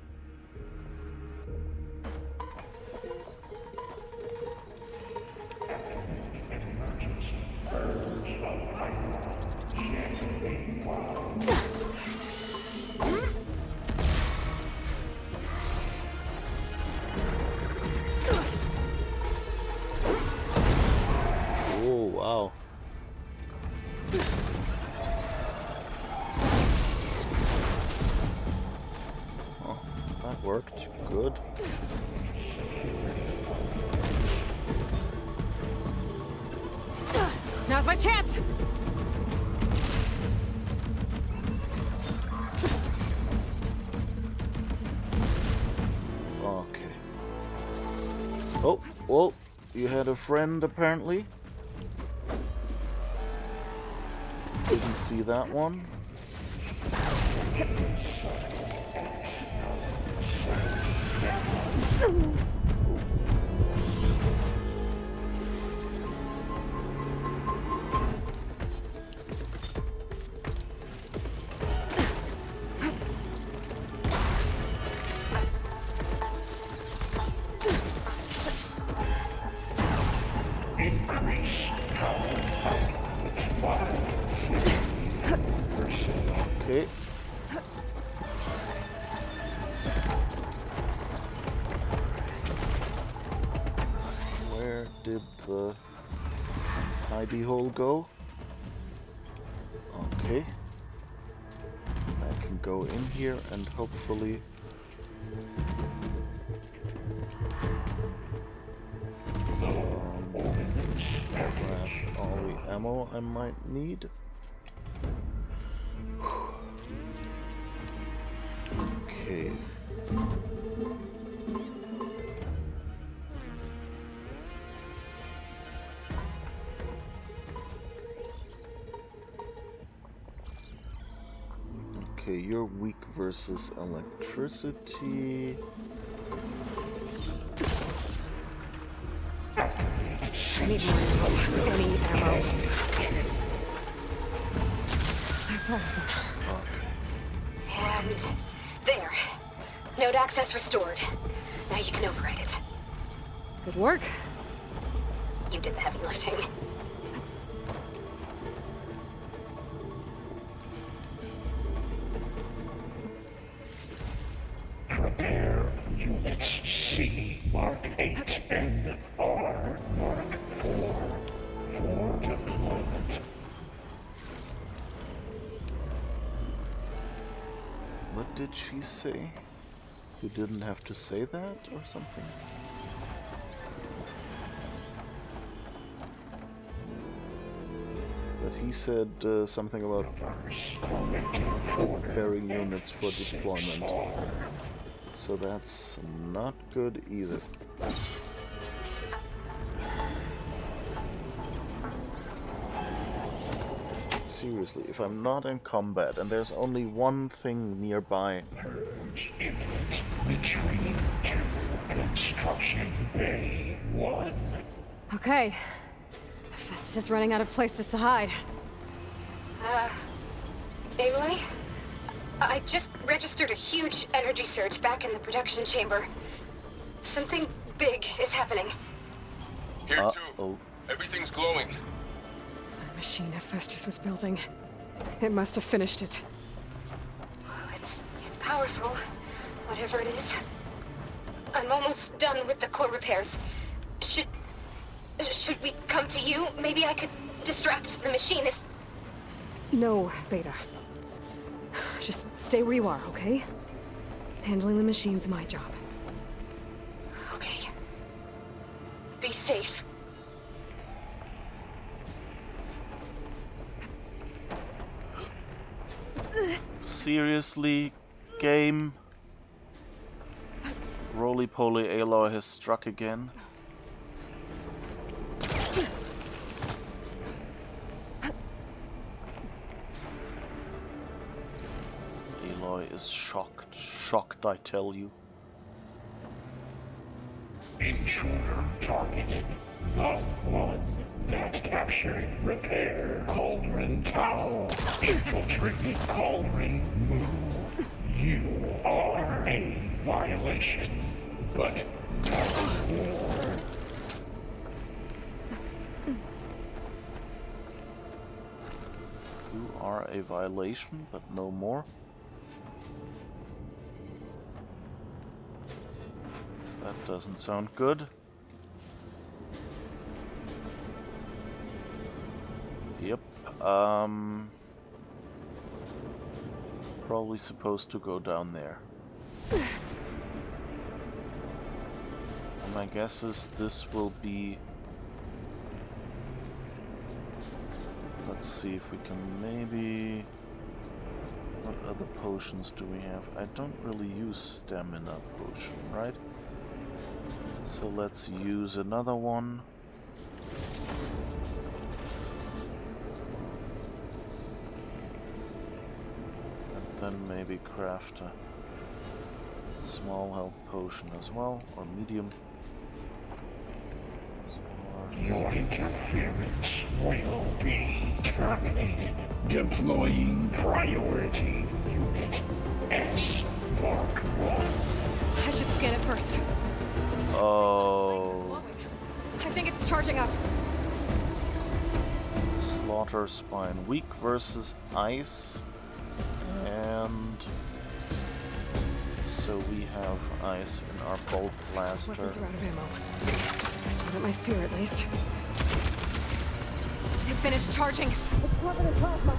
Wow. Oh, that worked. Good. Now's my chance! Okay. Oh, well, you had a friend apparently. Didn't see that one. Okay. Where did the hidey hole go? Okay. I can go in here and hopefully grab all the ammo I might need. Okay. Okay, you're weak versus electricity. I need more ammo. I need ammo. That's all of them. Okay. And there. Node access restored. Now you can override it. Good work. You did the heavy lifting. Prepare units C Mark 8 and R Mark 4 for deployment. What did she say? You didn't have to say that or something? But he said something about preparing units for deployment. So that's not good either. Seriously, if I'm not in combat and there's only one thing nearby... Purge imminent. Retreat to Construction Bay 1. Okay. Festus is running out of places to hide. Aloy? I just registered a huge energy surge back in the production chamber. Something big is happening. Here too. Oh. Everything's glowing. The machine Festus was building. It must have finished it. It's powerful, whatever it is. I'm almost done with the core repairs. Should we come to you? Maybe I could distract the machine if... No, Beta. Just stay where you are, okay? Handling the machine's my job. Okay. Be safe. Seriously, game? Roly-poly Aloy has struck again. Aloy is shocked. Shocked, I tell you. Intruder targeted. Not one. That captured. Repair. Cauldron Tower. Infiltrated Cauldron. Move. You are a violation. But not war. You are a violation, but no more. That doesn't sound good. Yep. Probably supposed to go down there. And my guess is this will be... Let's see if we can maybe... What other potions do we have? I don't really use stamina potion, right? So let's use another one. And then maybe craft a small health potion as well, or medium. Your interference will be terminated. Deploying priority unit S Mark 1. I should scan it first. Oh. I think it's charging up. Slaughter Spine. Weak versus ice. And so we have ice in our bolt blaster. Weapons are out of ammo. Start at my spear at least. It finished charging. It's covered in plasma.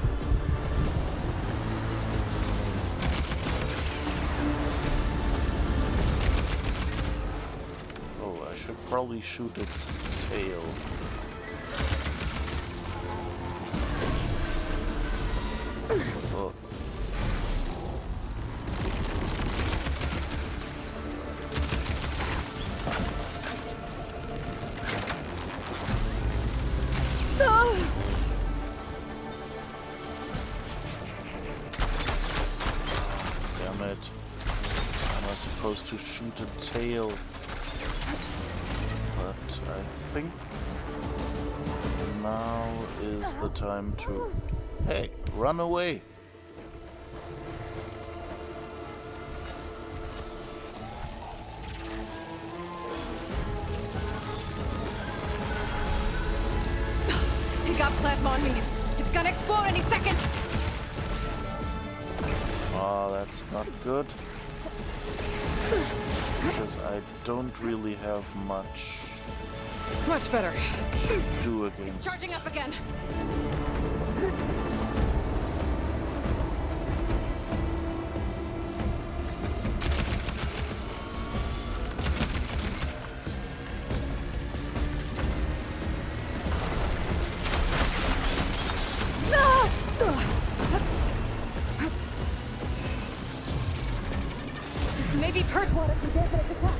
Oh, I should probably shoot its tail. Oh. Damn it. Am I supposed to shoot a tail? But I think now is the time to... Hey, run away! He got plasma on me. It's gonna explode any second. Oh, that's not good. Because I don't really have much better. to do against. It's charging up again. Maybe purge water can dampen its attack.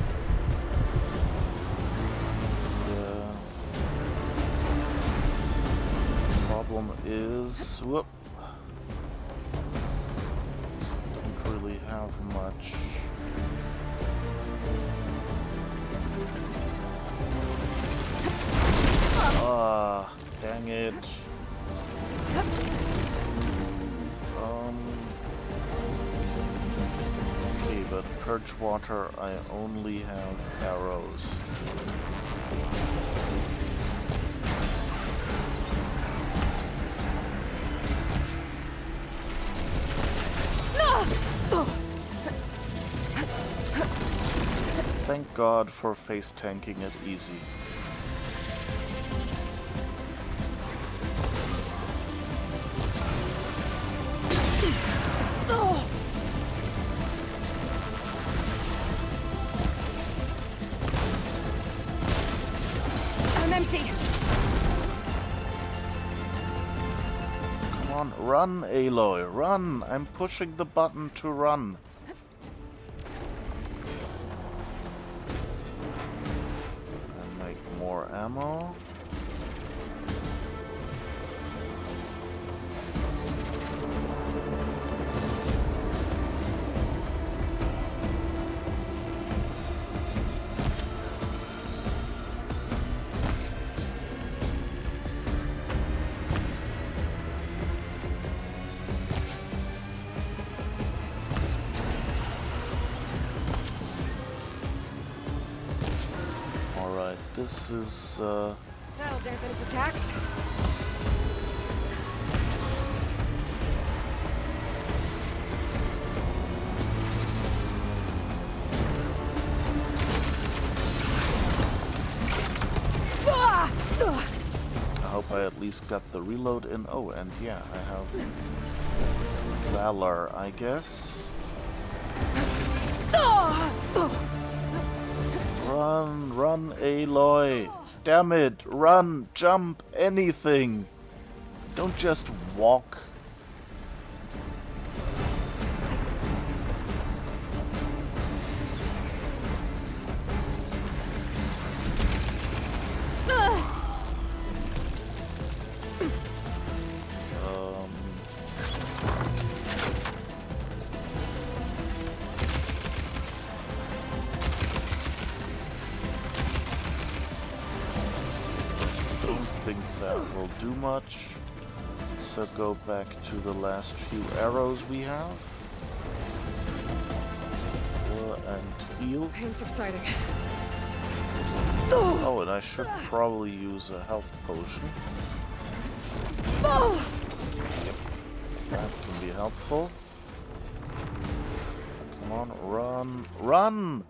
The problem is, whoop, don't really have much. Ah, dang it. Okay, but purge water, I only have arrows. Thank God for face tanking it easy. I'm empty. Come on, run, Aloy, run! I'm pushing the button to run. And make more ammo. Alright, this is, That'll dampen its attacks. I hope I at least got the reload in. Oh, and yeah, I have Valor, I guess. Run, run, Aloy! Damn it! Run, jump, anything! Don't just walk. Do much, so go back to the last few arrows we have. And heal. Pain subsiding. Oh, and I should probably use a health potion. Yep, that can be helpful. Come on, run, run!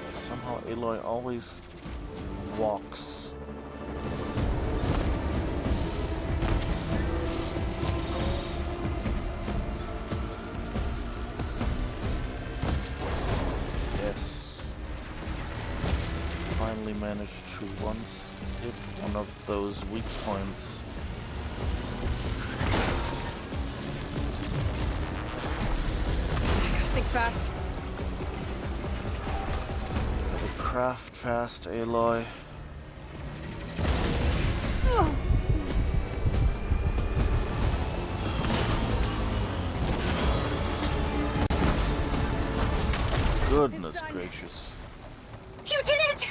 Somehow Aloy always walks. Finally managed to once hit one of those weak points. Think fast. Gotta craft fast, Aloy. Goodness gracious. You did it!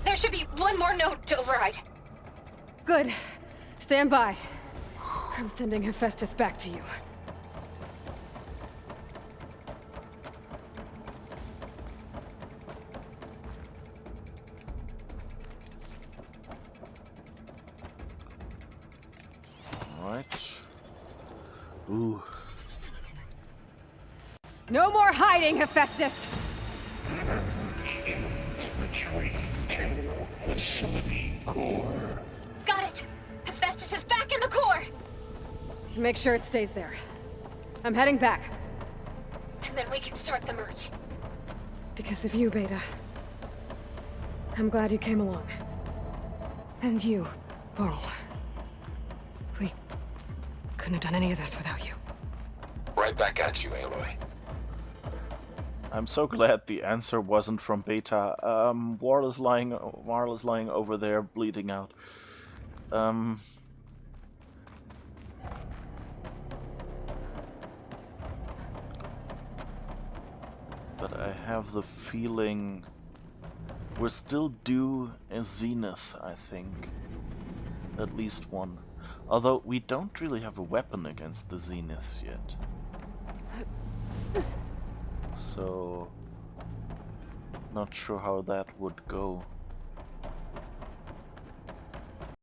There should be one more note to override. Good. Stand by. I'm sending Hephaestus back to you. Alright. Ooh. No more hiding, Hephaestus! Facility core. Got it! Hephaestus is back in the core! Make sure it stays there. I'm heading back. And then we can start the merge. Because of you, Beta. I'm glad you came along. And you, Varl. We couldn't have done any of this without you. Right back at you, Aloy. I'm so glad the answer wasn't from Beta. Warl is lying over there, bleeding out. But I have the feeling we're still due a Zenith, I think. At least one. Although we don't really have a weapon against the Zeniths yet. So, not sure how that would go.